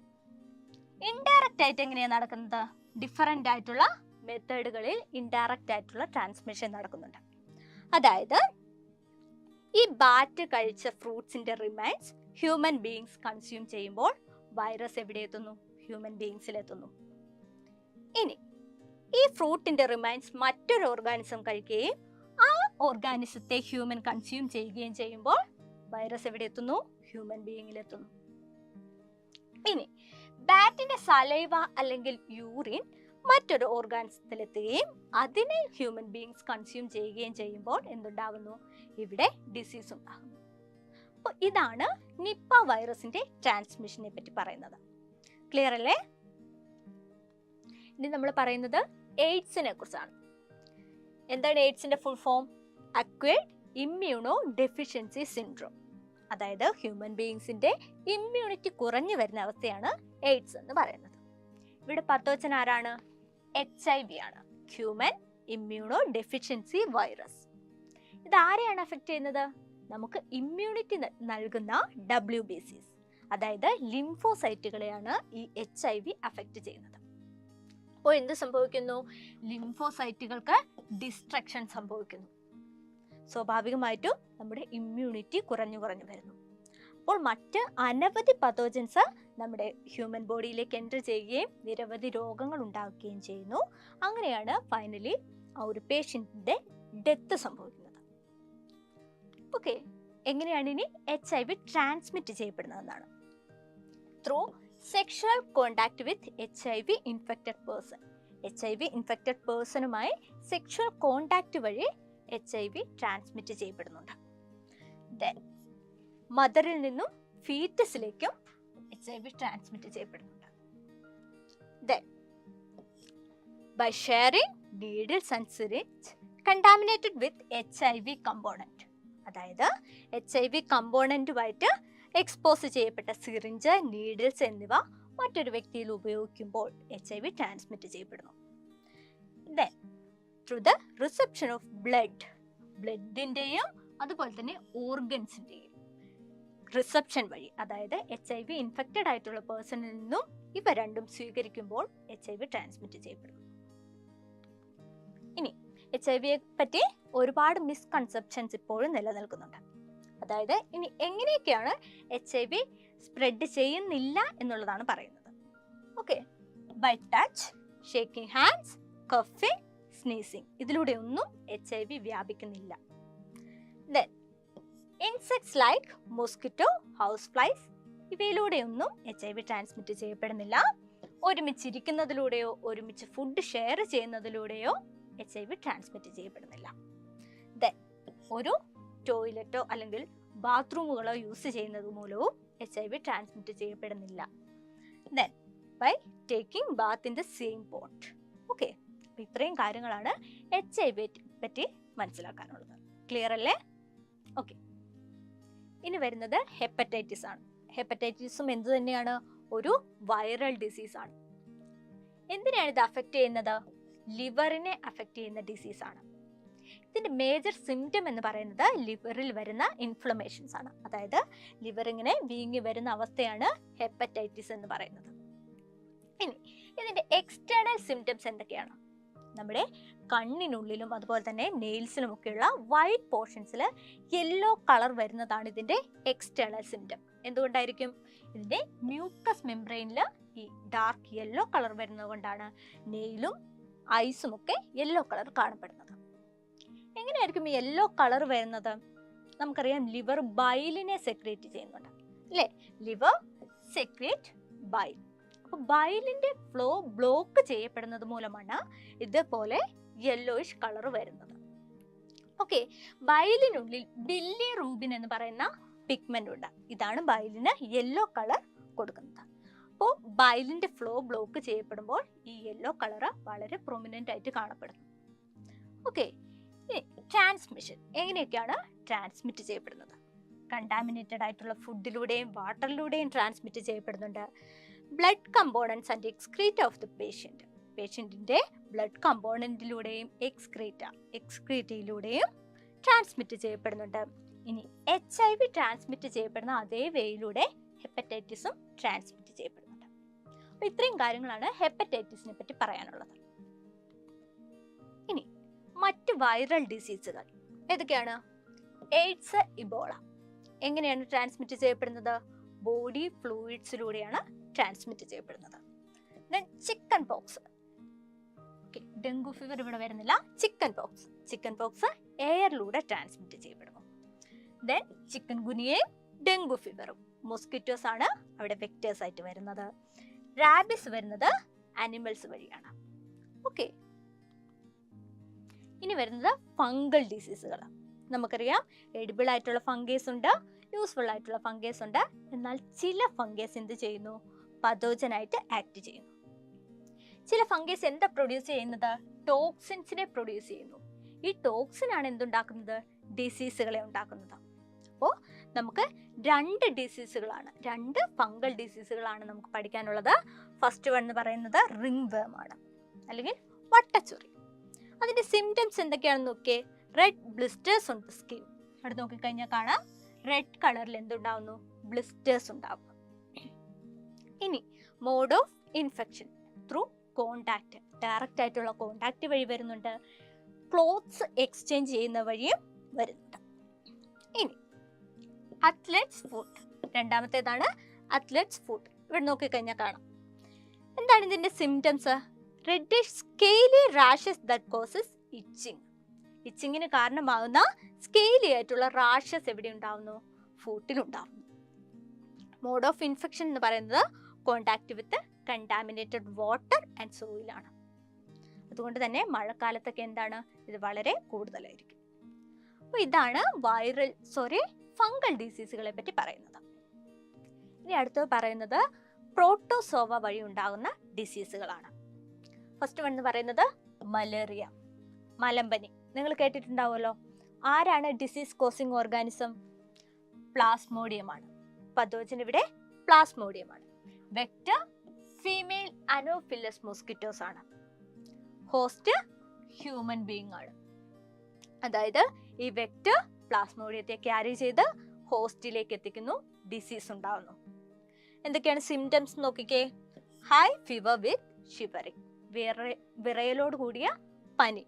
ഇൻഡയറക്റ്റ് ആയിട്ട് എങ്ങനെയാണ് നടക്കുന്നത്? ഡിഫറെന്റ് ആയിട്ടുള്ള മെത്തേഡുകളിൽ ഇൻഡയറക്റ്റ് ആയിട്ടുള്ള ട്രാൻസ്മിഷൻ നടക്കുന്നുണ്ട്. അതായത് ഈ ബാറ്റ് കഴിച്ച ഫ്രൂട്ട്സിന്റെ റിമൈൻസ് ഹ്യൂമൻ ബീങ്സ് കൺസ്യൂം ചെയ്യുമ്പോൾ വൈറസ് എവിടെ എത്തുന്നു? ഹ്യൂമൻ ബീങ്സിലെത്തുന്നു. ഇനി ഈ ഫ്രൂട്ടിന്റെ റിമൈൻസ് മറ്റൊരു ഓർഗാനിസം കഴിക്കുകയും ആ ഓർഗാനിസത്തെ ഹ്യൂമൻ കൺസ്യൂം ചെയ്യുകയും ചെയ്യുമ്പോൾ വൈറസ് എവിടെ എത്തുന്നു? ഹ്യൂമൻ ബീയിങ്ങിലെത്തുന്നു. ഇനി ബാറ്റിന്റെ സലൈവ അല്ലെങ്കിൽ യൂറിൻ മറ്റൊരു ഓർഗാനിസത്തിലെത്തുകയും അതിനെ ഹ്യൂമൻ ബീങ്സ് കൺസ്യൂം ചെയ്യുകയും ചെയ്യുമ്പോൾ എന്തുണ്ടാകുന്നു? ഇവിടെ ഡിസീസ് ഉണ്ടാകുന്നു. അപ്പോൾ ഇതാണ് നിപ്പ വൈറസിന്റെ ട്രാൻസ്മിഷനെ പറ്റി പറയുന്നത്. ക്ലിയർ അല്ലേ? ഇനി നമ്മൾ പറയുന്നത് എയ്ഡ്സിനെ കുറിച്ചാണ്. എന്താണ് എയ്ഡ്സിന്റെ full form? Acquired immunodeficiency syndrome. അതായത് ഹ്യൂമൻ ബീയിങ്സിന്റെ ഇമ്മ്യൂണിറ്റി കുറഞ്ഞു വരുന്ന അവസ്ഥയാണ് എയ്ഡ്സ് എന്ന് പറയുന്നത്. ഇവിടെ പത്തോച്ചൻ ആരാണ്? HIV ആണ്, ഹ്യൂമൻ ഇമ്മ്യൂണോ ഡെഫിഷ്യൻസി വൈറസ്. ഇത് ആരെയാണ് അഫക്റ്റ് ചെയ്യുന്നത്? നമുക്ക് ഇമ്മ്യൂണിറ്റി നൽകുന്ന WBCs, അതായത് ലിംഫോസൈറ്റുകളെയാണ് ഈ HIV അഫക്റ്റ് ചെയ്യുന്നത്. അപ്പോൾ എന്ത് സംഭവിക്കുന്നു? ലിംഫോസൈറ്റുകൾക്ക് ഡിസ്ട്രക്ഷൻ സംഭവിക്കുന്നു. സ്വാഭാവികമായിട്ടും നമ്മുടെ ഇമ്മ്യൂണിറ്റി കുറഞ്ഞു വരുന്നു. അപ്പോൾ മറ്റ് അനവധി പതോജൻസ് നമ്മുടെ ഹ്യൂമൻ ബോഡിയിലേക്ക് എൻ്റർ ചെയ്യുകയും നിരവധി രോഗങ്ങൾ ഉണ്ടാക്കുകയും ചെയ്യുന്നു. അങ്ങനെയാണ് ഫൈനലി ആ ഒരു പേഷ്യൻറ്റിൻ്റെ ഡെത്ത് സംഭവിക്കുന്നത്. ഓക്കെ, എങ്ങനെയാണ് ഇനി HIV ട്രാൻസ്മിറ്റ് ചെയ്യപ്പെടുന്നതെന്നാണ്? Through sexual contact with HIV infected person. HIV infected പേഴ്സണുമായി സെക്ഷുവൽ കോണ്ടാക്ട് വഴി HIV ട്രാൻസ്മിറ്റ് ചെയ്യപ്പെടുന്നുണ്ട്. ദെൻ മദറിൽ നിന്നും ഫീറ്റസിലേക്കും HIV ട്രാൻസ്മിറ്റ് ചെയ്യപ്പെടുന്നുണ്ട്. Then, by sharing needles and syringe contaminated with HIV component, അതായത് HIV കമ്പോണന്റുമായിട്ട് എക്സ്പോസ് ചെയ്യപ്പെട്ട സിറിഞ്ച്, നീഡിൽസ് എന്നിവ മറ്റൊരു വ്യക്തിയിൽ ഉപയോഗിക്കുമ്പോൾ HIV ട്രാൻസ്മിറ്റ് ചെയ്യപ്പെടുന്നു. Then through the reception of ബ്ലഡിന്റെയും അതുപോലെ തന്നെ ഓർഗൻസിന്റെയും റിസപ്ഷൻ വഴി, അതായത് HIV ഇൻഫെക്റ്റഡ് ആയിട്ടുള്ള പേഴ്സണിൽ നിന്നും ഇവ രണ്ടും സ്വീകരിക്കുമ്പോൾ HIV ട്രാൻസ്മിറ്റ് ചെയ്യപ്പെടുന്നു. ഇനി HIV പറ്റി ഒരുപാട് മിസ്കൺസെപ്ഷൻസ് ഇപ്പോഴും നിലനിൽക്കുന്നുണ്ട്. അതായത് ഇനി എങ്ങനെയൊക്കെയാണ് HIV സ്പ്രെഡ് ചെയ്യുന്നില്ല എന്നുള്ളതാണ് പറയുന്നത്. Okay, by touch, shaking hands, coughing, sneezing, ഇതിലൂടെ ഒന്നും HIV വ്യാപിക്കുന്നില്ല. Then insects like mosquito, house flies, ഇവയിലൂടെയൊന്നും HIV ട്രാൻസ്മിറ്റ് ചെയ്യപ്പെടുന്നില്ല. ഒരുമിച്ചിരിക്കുന്നതിലൂടെയോ ഒരുമിച്ച് ഫുഡ് ഷെയർ ചെയ്യുന്നതിലൂടെയോ HIV ട്രാൻസ്മിറ്റ് ചെയ്യപ്പെടുന്നില്ല. Then ഒരു ടോയ്ലറ്റോ അല്ലെങ്കിൽ ബാത്റൂമുകളോ യൂസ് ചെയ്യുന്നത് മൂലവും HIV ട്രാൻസ്മിറ്റ് ചെയ്യപ്പെടുന്നില്ല. Then by taking bath in the same pot. Okay, ഇത്രയും കാര്യങ്ങളാണ് HIV പറ്റി മനസ്സിലാക്കാനുള്ളത്. ക്ലിയർ അല്ലേ? ഓക്കെ, ഇനി വരുന്നത് ഹെപ്പറ്റൈറ്റിസ് ആണ്. ഹെപ്പറ്റൈറ്റിസും എന്ത് തന്നെയാണ്? ഒരു വൈറൽ ഡിസീസ് ആണ്. എന്തിനാണ് ഇത് അഫക്റ്റ് ചെയ്യുന്നത്? ലിവറിനെ അഫക്റ്റ് ചെയ്യുന്ന ഡിസീസ് ആണ്. ഇതിന്റെ മേജർ സിംറ്റം എന്ന് പറയുന്നത് ലിവറിൽ വരുന്ന ഇൻഫ്ലമേഷൻസ് ആണ്. അതായത് ലിവർ ഇങ്ങനെ വീങ്ങി വരുന്ന അവസ്ഥയാണ് ഹെപ്പറ്റൈറ്റിസ് എന്ന് പറയുന്നത്. ഇനി ഇതിന്റെ എക്സ്റ്റേണൽ സിംറ്റംസ് എന്തൊക്കെയാണ്? നമ്മുടെ കണ്ണിനുള്ളിലും അതുപോലെ തന്നെ നെയിൽസിലും ഒക്കെയുള്ള വൈറ്റ് പോർഷൻസിൽ യെല്ലോ കളർ വരുന്നതാണ് ഇതിന്റെ എക്സ്റ്റേണൽ സിംറ്റം. എന്തുകൊണ്ടായിരിക്കും? ഇതിന്റെ മ്യൂക്കസ് മെംബ്രെയിനിൽ ഈ ഡാർക്ക് യെല്ലോ കളർ വരുന്നത് കൊണ്ടാണ് നെയിലും ഐസും ഒക്കെ യെല്ലോ കളർ കാണപ്പെടുന്നത്. എങ്ങനെയായിരിക്കും ഈ യെല്ലോ കളർ വരുന്നത്? നമുക്കറിയാം ലിവർ ബൈലിനെ സെക്രേറ്റ് ചെയ്യുന്നുണ്ട് അല്ലേ? Liver secrete bile. അപ്പൊ ബൈലിന്റെ ഫ്ലോ ബ്ലോക്ക് ചെയ്യപ്പെടുന്നത് മൂലമാണ് ഇതുപോലെ യെല്ലോയിഷ് കളർ വരുന്നത്. ഓക്കെ, ബൈലിനുള്ളിൽ ബില്ലിറൂബിൻ എന്ന് പറയുന്ന പിഗ്മെന്റ് ഉണ്ട്. ഇതാണ് ബൈലിന് യെല്ലോ കളർ കൊടുക്കുന്നത്. അപ്പോൾ ബൈലിന്റെ ഫ്ലോ ബ്ലോക്ക് ചെയ്യപ്പെടുമ്പോൾ ഈ യെല്ലോ കളർ വളരെ പ്രൊമിനന്റ് ആയിട്ട് കാണപ്പെടുന്നു. ഓക്കെ, ട്രാൻസ്മിഷൻ എങ്ങനെയൊക്കെയാണ് ട്രാൻസ്മിറ്റ് ചെയ്യപ്പെടുന്നത്? കണ്ടാമിനേറ്റഡ് ആയിട്ടുള്ള ഫുഡിലൂടെയും വാട്ടറിലൂടെയും ട്രാൻസ്മിറ്റ് ചെയ്യപ്പെടുന്നുണ്ട്. Blood components and excreta of the പേഷ്യന്റിന്റെ ബ്ലഡ് കമ്പോണന്റിലൂടെയും എക്സ്ക്രീറ്റയിലൂടെയും ട്രാൻസ്മിറ്റ് ചെയ്യപ്പെടുന്നുണ്ട്. ഇനി HIV ട്രാൻസ്മിറ്റ് ചെയ്യപ്പെടുന്ന അതേ വേയിലൂടെ ഹെപ്പറ്റൈറ്റിസും ട്രാൻസ്മിറ്റ് ചെയ്യപ്പെടുന്നുണ്ട്. അപ്പൊ ഇത്രയും കാര്യങ്ങളാണ് ഹെപ്പറ്റൈറ്റിസിനെ പറ്റി പറയാനുള്ളത്. ഇനി മറ്റ് വൈറൽ ഡിസീസുകൾ ഏതൊക്കെയാണ്? എയ്ഡ്സ്, ഇബോള എങ്ങനെയാണ് ട്രാൻസ്മിറ്റ് ചെയ്യപ്പെടുന്നത്? ബോഡി ഫ്ലൂയിഡ്സിലൂടെയാണ് ട്രാൻസ്മിറ്റ് ചെയ്യപ്പെടുന്നത്. Then chicken pox. Okay, dengue fever ഇവിടെ വരുന്നില്ല. ചിക്കൻ പോക്സ് എയറിലൂടെ ട്രാൻസ്മിറ്റ് ചെയ്യപ്പെടുന്നു. ദെൻ ചിക്കൻ ഗുനിയയും ഡെങ്കു ഫീവറും മോസ്കിറ്റോസ് ആണ് അവിടെ വെക്ടേഴ്സ് ആയിട്ട് വരുന്നത്. റാബിസ് വരുന്നത് ആനിമൽസ് വഴിയാണ്. ഓക്കെ, ഇനി വരുന്നത് ഫംഗൽ ഡിസീസുകൾ. നമുക്കറിയാം എഡിബിൾ ആയിട്ടുള്ള ഫംഗസ് ഉണ്ട്, യൂസ്ഫുൾ ആയിട്ടുള്ള ഫംഗസ് ഉണ്ട്. എന്നാൽ ചില ഫംഗസ് എന്ത് ചെയ്യുന്നു? പതോജനായിട്ട് ആക്ട് ചെയ്യുന്നു. ചില ഫംഗസ് എന്താ പ്രൊഡ്യൂസ് ചെയ്യുന്നത്? ടോക്സിൻസിനെ പ്രൊഡ്യൂസ് ചെയ്യുന്നു. ഈ ടോക്സിൻ ആണ് എന്തുണ്ടാക്കുന്നത്? ഡിസീസുകളെ ഉണ്ടാക്കുന്നത്. അപ്പോൾ നമുക്ക് രണ്ട് ഫംഗൽ ഡിസീസുകളാണ് നമുക്ക് പഠിക്കാനുള്ളത്. ഫസ്റ്റ് വൺ എന്ന് പറയുന്നത് റിംഗ് വേം ആണ്, അല്ലെങ്കിൽ വട്ടച്ചൊറി. അതിന്റെ സിംറ്റംസ് എന്തൊക്കെയാണെന്ന് നോക്കിയേ. റെഡ് ബ്ലിസ്റ്റേഴ്സ് ഉണ്ട് സ്കിൻ. അവിടെ നോക്കിക്കഴിഞ്ഞാൽ കാണാം റെഡ് കളറിൽ എന്തുണ്ടാവുന്നു? ബ്ലിസ്റ്റേഴ്സ് ഉണ്ടാവും. ഇനി mode of infection through contact, direct ആയിട്ടുള്ള കോണ്ടാക്ട് വഴി വരുന്നുണ്ട്. ക്ലോത്ത്സ് എക്സ്ചേഞ്ച് ചെയ്യുന്ന വഴിയും വരുന്നുണ്ട്. ഇനി അത്ലറ്റ്സ് ഫുഡ്, രണ്ടാമത്തേതാണ് അത്ലറ്റ്സ് ഫുഡ്. ഇവിടെ നോക്കിക്കഴിഞ്ഞാൽ കാണാം എന്താണ് ഇതിന്റെ symptoms? Reddish scaly rashes that causes itching. ഇച്ചിങ്ങിന് കാരണമാകുന്ന സ്കെയിലി ആയിട്ടുള്ള റാഷസ് എവിടെ ഉണ്ടാവുന്നു? ഫൂട്ടിലുണ്ടാവുന്നു. മോഡ് ഓഫ് ഇൻഫെക്ഷൻ എന്ന് പറയുന്നത് contact with contaminated water and soil ആണ്. അതുകൊണ്ട് തന്നെ മഴക്കാലത്തൊക്കെ എന്താണ് ഇത് വളരെ കൂടുതലായിരിക്കും. അപ്പോൾ ഇതാണ് ഫംഗൽ ഡിസീസുകളെ പറ്റി പറയുന്നത്. ഇനി അടുത്തത് പറയുന്നത് പ്രോട്ടോസോവ വഴി ഉണ്ടാകുന്ന ഡിസീസുകളാണ്. ഫസ്റ്റ് വൺ എന്ന് പറയുന്നത് മലേറിയ, മലമ്പനി. നിങ്ങൾ കേട്ടിട്ടുണ്ടാവുമല്ലോ. ആരാണ് ഡിസീസ് കോസിംഗ് ഓർഗാനിസം? പ്ലാസ്മോഡിയം ആണ്. പതോജൻ ഇവിടെ പ്ലാസ്മോഡിയം ആണ്. വെക്ടർ ഫീമെയിൽ അനോഫിലസ് മോസ്കിറ്റോസ് ആണ്. ഹോസ്റ്റ് ഹ്യൂമൻ ബീയിങ് ആണ്. അതായത് ഈ വെക്ടർ പ്ലാസ്മോഡിയത്തെ ക്യാരി ചെയ്ത് ഹോസ്റ്റിലേക്ക് എത്തിക്കുന്നു, ഡിസീസ് ഉണ്ടാവുന്നു. എന്തൊക്കെയാണ് സിംറ്റംസ് നോക്കിക്കേ. ഹൈ ഫീവർ വിത്ത് ഷിവറിങ്, വിറയലോട് കൂടിയ പനി.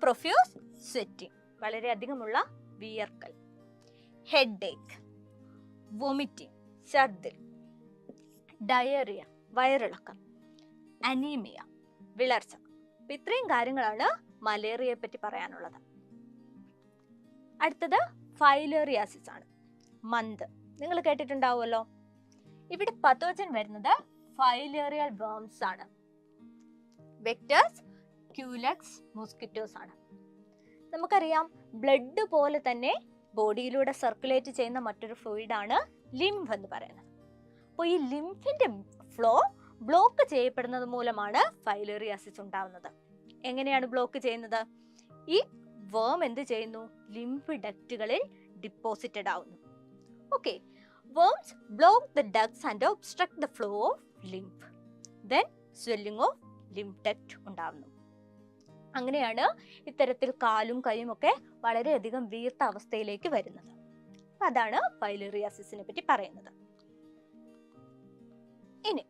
പ്രൊഫ്യൂസ് സ്വെറ്റിംഗ്, വളരെയധികമുള്ള വിയർക്കൽ. ഹെഡ് ഏക്ക്, വൊമിറ്റിംഗ്, ഛർദിൽ. ഡയറിയ, വയറിളക്കം. അനീമിയ, വിളർച്ച. ഇത്രയും കാര്യങ്ങളാണ് മലേറിയയെ പറ്റി പറയാനുള്ളത്. അടുത്തത് ഫൈലേറിയാസിസ് ആണ്. മന്ത് നിങ്ങൾ കേട്ടിട്ടുണ്ടാവുമല്ലോ. ഇവിടെ പത്തോജൻ വരുന്നത് ഫൈലേറിയൽ വേംസ് ആണ്. വെക്ടേഴ്സ് ക്യൂലക്സ് മോസ്കിറ്റോസ് ആണ്. നമുക്കറിയാം ബ്ലഡ് പോലെ തന്നെ ബോഡിയിലൂടെ സർക്കുലേറ്റ് ചെയ്യുന്ന മറ്റൊരു ഫ്ലൂയിഡ് ആണ് ലിംഫ് എന്ന് പറയുന്നത്. അപ്പോൾ ഈ ലിംഫിന്റെ ഫ്ലോ ബ്ലോക്ക് ചെയ്യപ്പെടുന്നത് മൂലമാണ് ഫൈലേറിയാസിസ് ഉണ്ടാവുന്നത്. എങ്ങനെയാണ് ബ്ലോക്ക് ചെയ്യുന്നത്? ഈ വേം എന്ത് ചെയ്യുന്നു? ലിംഫ് ഡക്റ്റുകളിൽ ഡിപ്പോസിറ്റഡ് ആവുന്നു. Okay, worms block the ducts and obstruct the flow of lymph. Then swelling of lymph duct ഉണ്ടാവുന്നു. അങ്ങനെയാണ് ഇത്തരത്തിൽ കാലും കൈയും ഒക്കെ വളരെയധികം വീർത്ത അവസ്ഥയിലേക്ക് വരുന്നത്. അതാണ് ഫൈലേറിയാസിസിനെ പറ്റി പറയുന്നത്. ഇനി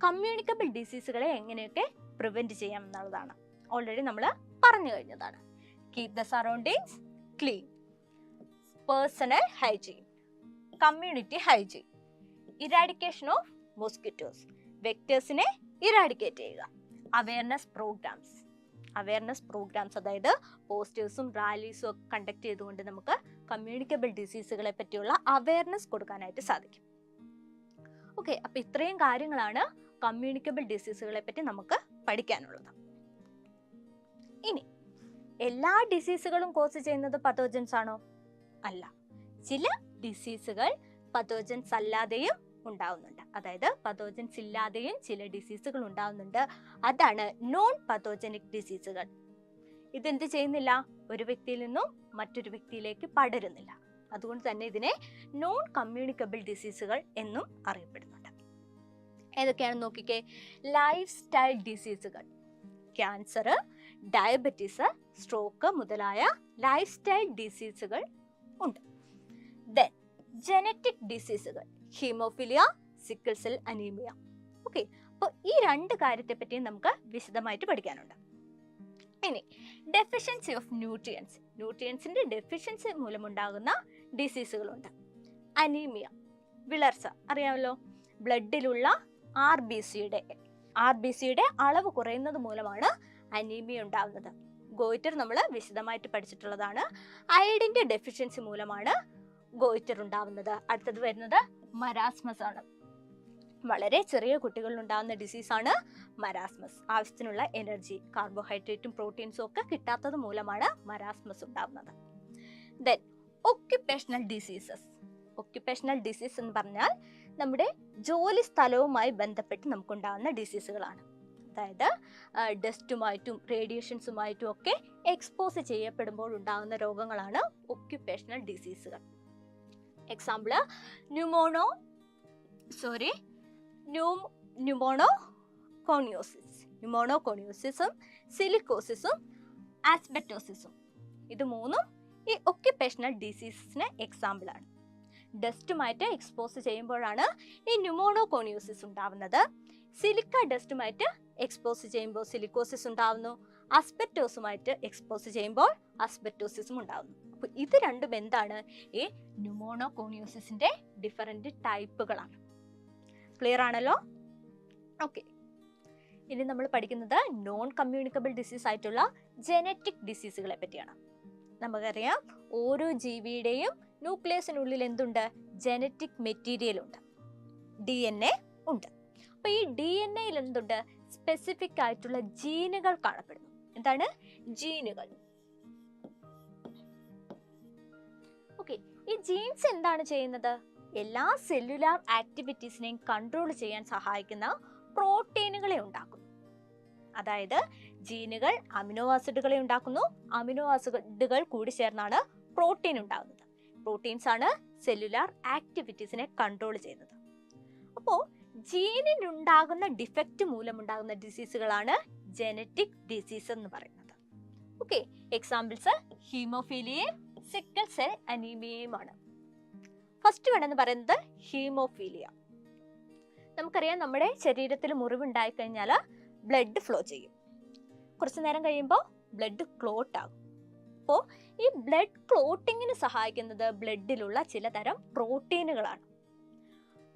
കമ്മ്യൂണിക്കബിൾ ഡിസീസുകളെ എങ്ങനെയൊക്കെ പ്രിവെന്റ് ചെയ്യാം എന്നുള്ളതാണ് ഓൾറെഡി നമ്മൾ പറഞ്ഞു കഴിഞ്ഞതാണ്. Keep the surroundings clean, personal hygiene, community hygiene, eradication of mosquitoes, വെക്ടേഴ്സിനെ ഇറാഡിക്കേറ്റ് ചെയ്യുക. അവയർനെസ് പ്രോഗ്രാംസ് അതായത് പോസ്റ്റേഴ്സും റാലീസും ഒക്കെ കണ്ടക്ട് ചെയ്തുകൊണ്ട് നമുക്ക് കമ്മ്യൂണിക്കബിൾ ഡിസീസുകളെ പറ്റിയുള്ള അവയർനെസ് കൊടുക്കാനായിട്ട് സാധിക്കും. ഓക്കെ, അപ്പൊ ഇത്രയും കാര്യങ്ങളാണ് കമ്മ്യൂണിക്കബിൾ ഡിസീസുകളെ പറ്റി നമുക്ക് പഠിക്കാനുള്ളത്. ഇനി എല്ലാ ഡിസീസുകളും കോസ് ചെയ്യുന്നത് പത്തോജൻസ് ആണോ? അല്ല. ചില ഡിസീസുകൾ പത്തോജൻസ് അല്ലാതെയും ഉണ്ടാവുന്നുണ്ട്. അതായത് പത്തോജൻസ് ഇല്ലാതെയും ചില ഡിസീസുകൾ ഉണ്ടാവുന്നുണ്ട്. അതാണ് നോൺ പത്തോജനിക് ഡിസീസുകൾ. ഇതെന്ത് ചെയ്യുന്നില്ല? ഒരു വ്യക്തിയിൽ നിന്നും മറ്റൊരു വ്യക്തിയിലേക്ക് പടരുന്നില്ല. അതുകൊണ്ട് തന്നെ ഇതിനെ നോൺ കമ്മ്യൂണിക്കബിൾ ഡിസീസുകൾ എന്നും അറിയപ്പെടുന്നുണ്ട്. ഏതൊക്കെയാണെന്ന് നോക്കിക്കേ. ലൈഫ് സ്റ്റൈൽ ഡിസീസുകൾ, ക്യാൻസർ, ഡയബറ്റീസ്, സ്ട്രോക്ക് മുതലായ ലൈഫ് സ്റ്റൈൽ ഡിസീസുകൾ ഉണ്ട്. ദെൻ ജനറ്റിക് ഡിസീസുകൾ, haemophilia, sickle cell anaemia. Okay, അപ്പോൾ ഈ രണ്ട് കാര്യത്തെ പറ്റിയും നമുക്ക് വിശദമായിട്ട് പഠിക്കാനുണ്ട്. ഇനി ഡെഫിഷ്യൻസി ഓഫ് ന്യൂട്രിയൻസിന്റെ ഡെഫിഷ്യൻസി മൂലമുണ്ടാകുന്ന ഡിസീസുകളുണ്ട്. അനീമിയ, വിളർച്ച അറിയാമല്ലോ. ബ്ലഡിലുള്ള ആർ ബി സിയുടെ അളവ് കുറയുന്നത് മൂലമാണ് അനീമിയ ഉണ്ടാകുന്നത്. ഗോയിറ്റർ നമ്മൾ വിശദമായിട്ട് പഠിച്ചിട്ടുള്ളതാണ്. അയഡിന്റെ ഡെഫിഷ്യൻസി മൂലമാണ് ഗോയിറ്റർ ഉണ്ടാവുന്നത്. അടുത്തത് വരുന്നത് മരാസ്മസ് ആണ്. വളരെ ചെറിയ കുട്ടികളിൽ ഉണ്ടാകുന്ന ഡിസീസാണ് മരാസ്മസ്. ആവശ്യത്തിനുള്ള എനർജി, കാർബോഹൈഡ്രേറ്റും പ്രോട്ടീൻസും ഒക്കെ കിട്ടാത്തത് മൂലമാണ് മരാസ്മസ് ഉണ്ടാകുന്നത്. ദെൻ ഒക്യുപേഷണൽ ഡിസീസ് എന്ന് പറഞ്ഞാൽ നമ്മുടെ ജോലി സ്ഥലവുമായി ബന്ധപ്പെട്ട് നമുക്കുണ്ടാകുന്ന ഡിസീസുകളാണ്. അതായത് ഡസ്റ്റുമായിട്ടും റേഡിയേഷൻസുമായിട്ടും ഒക്കെ എക്സ്പോസ് ചെയ്യപ്പെടുമ്പോൾ ഉണ്ടാകുന്ന രോഗങ്ങളാണ് ഒക്യുപേഷണൽ ഡിസീസുകൾ. എക്സാമ്പിള് ന്യൂമോണോകോണിയോസിസും സിലിക്കോസിസും ആസ്ബെറ്റോസിസും. ഇത് മൂന്നും ഈ ഒക്യുപേഷണൽ ഡിസീസസിന് എക്സാമ്പിൾ ആണ്. ഡസ്റ്റുമായിട്ട് എക്സ്പോസ് ചെയ്യുമ്പോഴാണ് ഈ ന്യൂമോണോകോണിയോസിസ് ഉണ്ടാവുന്നത്. സിലിക്ക ഡസ്റ്റുമായിട്ട് എക്സ്പോസ് ചെയ്യുമ്പോൾ സിലിക്കോസിസ് ഉണ്ടാവുന്നു. ആസ്ബെറ്റോസുമായിട്ട് എക്സ്പോസ് ചെയ്യുമ്പോൾ ആസ്ബെറ്റോസിസും ഉണ്ടാവുന്നു. അപ്പോൾ ഇത് രണ്ടും എന്താണ്? ഈ ന്യൂമോണോകോണിയോസിസിന്റെ ഡിഫറെന്റ് ടൈപ്പുകളാണ്. ക്ലിയർ ആണല്ലോ? ഓക്കെ, ഇനി നമ്മൾ പഠിക്കുന്നത് നോൺ കമ്മ്യൂണിക്കബിൾ ഡിസീസ് ആയിട്ടുള്ള ജനറ്റിക് ഡിസീസുകളെ പറ്റിയാണ്. നമുക്കറിയാം ഓരോ ജീവിയുടെയും ന്യൂക്ലിയസിനുള്ളിൽ എന്തുണ്ട്? ജനറ്റിക് മെറ്റീരിയൽ ഉണ്ട്, DNA ഉണ്ട്. അപ്പൊ ഈ DNA-യിൽ എന്തുണ്ട്? സ്പെസിഫിക് ആയിട്ടുള്ള ജീനുകൾ കാണപ്പെടുന്നു. എന്താണ്? ജീനുകൾ. ഓക്കെ, ഈ ജീൻസ് എന്താണ് ചെയ്യുന്നത്? എല്ലാ സെല്ലുലാർ ആക്ടിവിറ്റീസിനെയും കൺട്രോൾ ചെയ്യാൻ സഹായിക്കുന്ന പ്രോട്ടീനുകളെ ഉണ്ടാക്കുന്നു. അതായത് ജീനുകൾ അമിനോ ആസിഡുകളെ ഉണ്ടാക്കുന്നു. അമിനോ ആസിഡുകൾ കൂടി ചേർന്നാണ് പ്രോട്ടീൻ ഉണ്ടാകുന്നത്. പ്രോട്ടീൻസ് ആണ് സെല്ലുലാർ ആക്ടിവിറ്റീസിനെ കൺട്രോൾ ചെയ്യുന്നത്. അപ്പോൾ ജീനിനുണ്ടാകുന്ന ഡിഫക്റ്റ് മൂലമുണ്ടാകുന്ന ഡിസീസുകളാണ് ജനറ്റിക് ഡിസീസ് എന്ന് പറയുന്നത്. ഓക്കെ, എക്സാമ്പിൾസ് ഹീമോഫീലിയയും സിക്കിൾ സെൽ അനീമിയയുമാണ്. ഫസ്റ്റ് വൺ എന്ന് പറയുന്നത് ഹീമോഫീലിയ. നമുക്കറിയാം, നമ്മുടെ ശരീരത്തിൽ മുറിവുണ്ടായി കഴിഞ്ഞാൽ ബ്ലഡ് ഫ്ലോ ചെയ്യും. കുറച്ചു നേരം കഴിയുമ്പോൾ ബ്ലഡ് ക്ലോട്ട് ആകും. അപ്പോൾ ഈ ബ്ലഡ് ക്ലോട്ടിങ്ങിന് സഹായിക്കുന്നത് ബ്ലഡിലുള്ള ചിലതരം പ്രോട്ടീനുകളാണ്.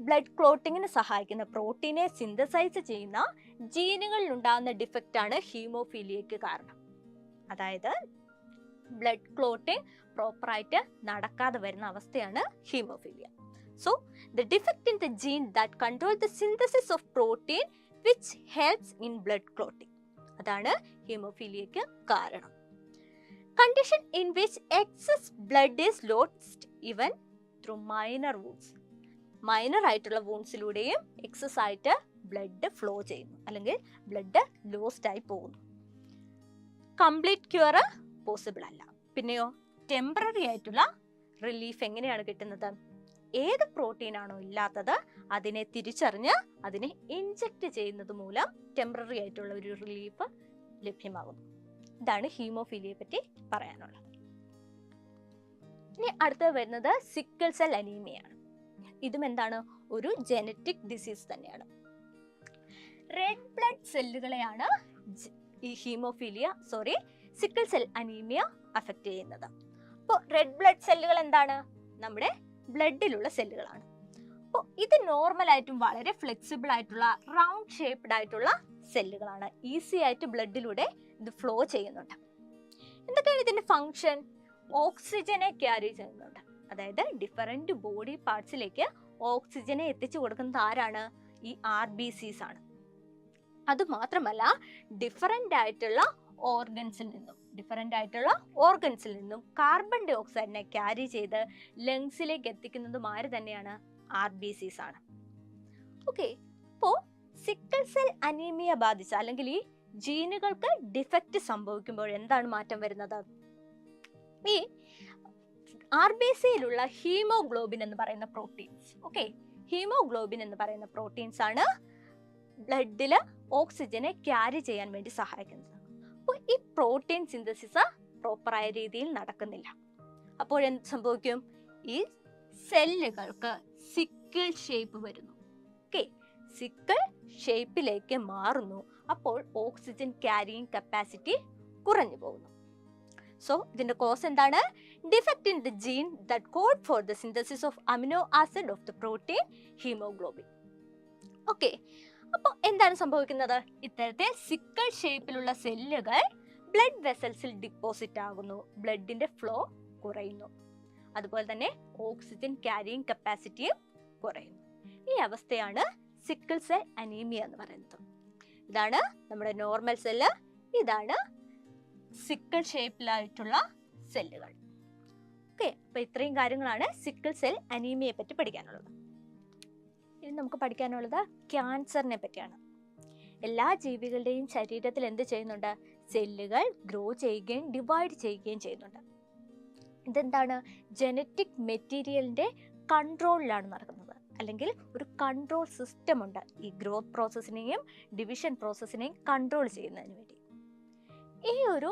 ബ്ലഡ് ക്ലോട്ടിങ്ങിന് സഹായിക്കുന്ന പ്രോട്ടീനെ സിന്തസൈസ് ചെയ്യുന്ന ജീനുകളിൽ ഉണ്ടാകുന്ന ഡിഫക്റ്റ് ആണ് ഹീമോഫീലിയയ്ക്ക് കാരണം. അതായത് ബ്ലഡ് ക്ലോട്ടിങ് പ്രോപ്പറായിട്ട് നടക്കാതെ വരുന്ന അവസ്ഥയാണ് haemophilia. So the defect in the gene that control the synthesis of protein which helps in blood clotting, അതാണ് ഹീമോഫീലിയയ്ക്ക് കാരണം. Condition in which excess blood is lost even through minor wounds. Minor ആയിട്ടുള്ള വൂൺസിലൂടെയും excess ആയിട്ട് blood flow ചെയ്യുന്നു, അല്ലെങ്കിൽ blood lost ആയി പോകുന്നു. കംപ്ലീറ്റ് ക്യൂർ പോസിബിൾ അല്ല. പിന്നെയോ ടെമ്പററി ആയിട്ടുള്ള റിലീഫ് എങ്ങനെയാണ് കിട്ടുന്നത്? ഏത് പ്രോട്ടീൻ ആണോ ഇല്ലാത്തത് അതിനെ തിരിച്ചറിഞ്ഞ് അതിനെ ഇൻജെക്ട് ചെയ്യുന്നത് മൂലം ടെമ്പററി ആയിട്ടുള്ള ഒരു റിലീഫ് ലഭ്യമാകുന്നു. ഇതാണ് ഹീമോഫീലിയയെ പറ്റി പറയാനുള്ളത്. ഇനി അടുത്തത് വരുന്നത് സിക്കിൾ സെൽ അനീമിയാണ്. ഇതും എന്താണ്? ഒരു ജനറ്റിക് ഡിസീസ് തന്നെയാണ്. റെഡ് ബ്ലഡ് സെല്ലുകളെയാണ് ഈ സിക്കിൾ സെൽ അനീമിയ അഫക്റ്റ് ചെയ്യുന്നത്. അപ്പോൾ റെഡ് ബ്ലഡ് സെല്ലുകൾ എന്താണ്? നമ്മുടെ ബ്ലഡിലുള്ള സെല്ലുകളാണ്. അപ്പോൾ ഇത് നോർമൽ ആയിട്ടും വളരെ ഫ്ലെക്സിബിൾ ആയിട്ടുള്ള റൗണ്ട് ഷേപ്ഡ് ആയിട്ടുള്ള സെല്ലുകളാണ്. ഈസി ആയിട്ട് ബ്ലഡിലൂടെ ഇത് ഫ്ലോ ചെയ്യുന്നുണ്ട്. എന്തൊക്കെയാണ് ഇതിന്റെ ഫങ്ഷൻ? ഓക്സിജനെ ക്യാരി ചെയ്യുന്നുണ്ട്. അതായത് ഡിഫറെന്റ് ബോഡി പാർട്സിലേക്ക് ഓക്സിജനെ എത്തിച്ചു കൊടുക്കുന്നത് ആരാണ്? ഈ RBCs ആണ്. അത് മാത്രമല്ല, ഡിഫറെന്റ് ആയിട്ടുള്ള ഓർഗൻസിൽ നിന്നും കാർബൺ ഡൈ ഓക്സൈഡിനെ ക്യാരി ചെയ്ത് ലങ്സിലേക്ക് എത്തിക്കുന്നതും ആര് തന്നെയാണ്? RBCs ആണ്. ഓക്കെ, അപ്പോൾ സിക്കിൾ സെൽ അനീമിയ ബാധിച്ച അല്ലെങ്കിൽ ഈ ജീനുകൾക്ക് ഡിഫക്റ്റ് സംഭവിക്കുമ്പോൾ എന്താണ് മാറ്റം വരുന്നത്? ഈ RBCയിലുള്ള ഹീമോഗ്ലോബിൻ എന്ന് പറയുന്ന പ്രോട്ടീൻസ് ആണ് ബ്ലഡില് ഓക്സിജനെ ക്യാരി ചെയ്യാൻ വേണ്ടി സഹായിക്കുന്നത്. അപ്പോൾ ഈ പ്രോട്ടീൻ സിന്തസിസ് പ്രോപ്പറായ രീതിയിൽ നടക്കുന്നില്ല. അപ്പോൾ എന്ത് സംഭവിക്കും? ഈ സെല്ലുകൾക്ക് സിക്കിൾ ഷേപ്പ് വരുന്നു. സിക്കിൾ ഷേപ്പിലേക്ക് മാറുന്നു. അപ്പോൾ ഓക്സിജൻ ക്യാരിയിങ് കപ്പാസിറ്റി കുറഞ്ഞു പോകുന്നു. സോ ഇതിന്റെ കോസ് എന്താണ്? Defect in the gene that code for the synthesis of amino acid of the protein haemoglobin. Okay, അപ്പോൾ എന്താണ് സംഭവിക്കുന്നത്? ഇത്തരത്തിൽ സിക്കിൾ ഷേപ്പിലുള്ള സെല്ലുകൾ ബ്ലഡ് വെസൽസിൽ ഡിപ്പോസിറ്റ് ആകുന്നു. ബ്ലഡിന്റെ ഫ്ലോ കുറയുന്നു. അതുപോലെ തന്നെ ഓക്സിജൻ ക്യാരിയിങ് കപ്പാസിറ്റിയും കുറയുന്നു. ഈ അവസ്ഥയാണ് സിക്കിൾ സെൽ അനീമിയ എന്ന് പറയുന്നത്. ഇതാണ് നമ്മുടെ നോർമൽ സെല്ല്, ഇതാണ് സിക്കിൾ ഷേപ്പിലായിട്ടുള്ള സെല്ലുകൾ. ഓക്കെ, അപ്പൊ ഇത്രയും കാര്യങ്ങളാണ് സിക്കിൾ സെൽ അനീമിയയെ പറ്റി പഠിക്കാനുള്ളത്. ഇനി നമുക്ക് പഠിക്കാനുള്ളത് ക്യാൻസറിനെ പറ്റിയാണ്. എല്ലാ ജീവികളുടെയും ശരീരത്തിൽ എന്ത് ചെയ്യുന്നുണ്ട്? സെല്ലുകൾ ഗ്രോ ചെയ്യുകയും ഡിവൈഡ് ചെയ്യുകയും ചെയ്യുന്നുണ്ട്. ഇതെന്താണ്? ജനറ്റിക് മെറ്റീരിയലിന്റെ കൺട്രോളിലാണ് നടക്കുന്നത്. അല്ലെങ്കിൽ ഒരു കൺട്രോൾ സിസ്റ്റം ഉണ്ട് ഈ ഗ്രോത്ത് പ്രോസസ്സിനെയും ഡിവിഷൻ പ്രോസസ്സിനെയും കൺട്രോൾ ചെയ്യുന്നതിന് വേണ്ടി. ഈ ഒരു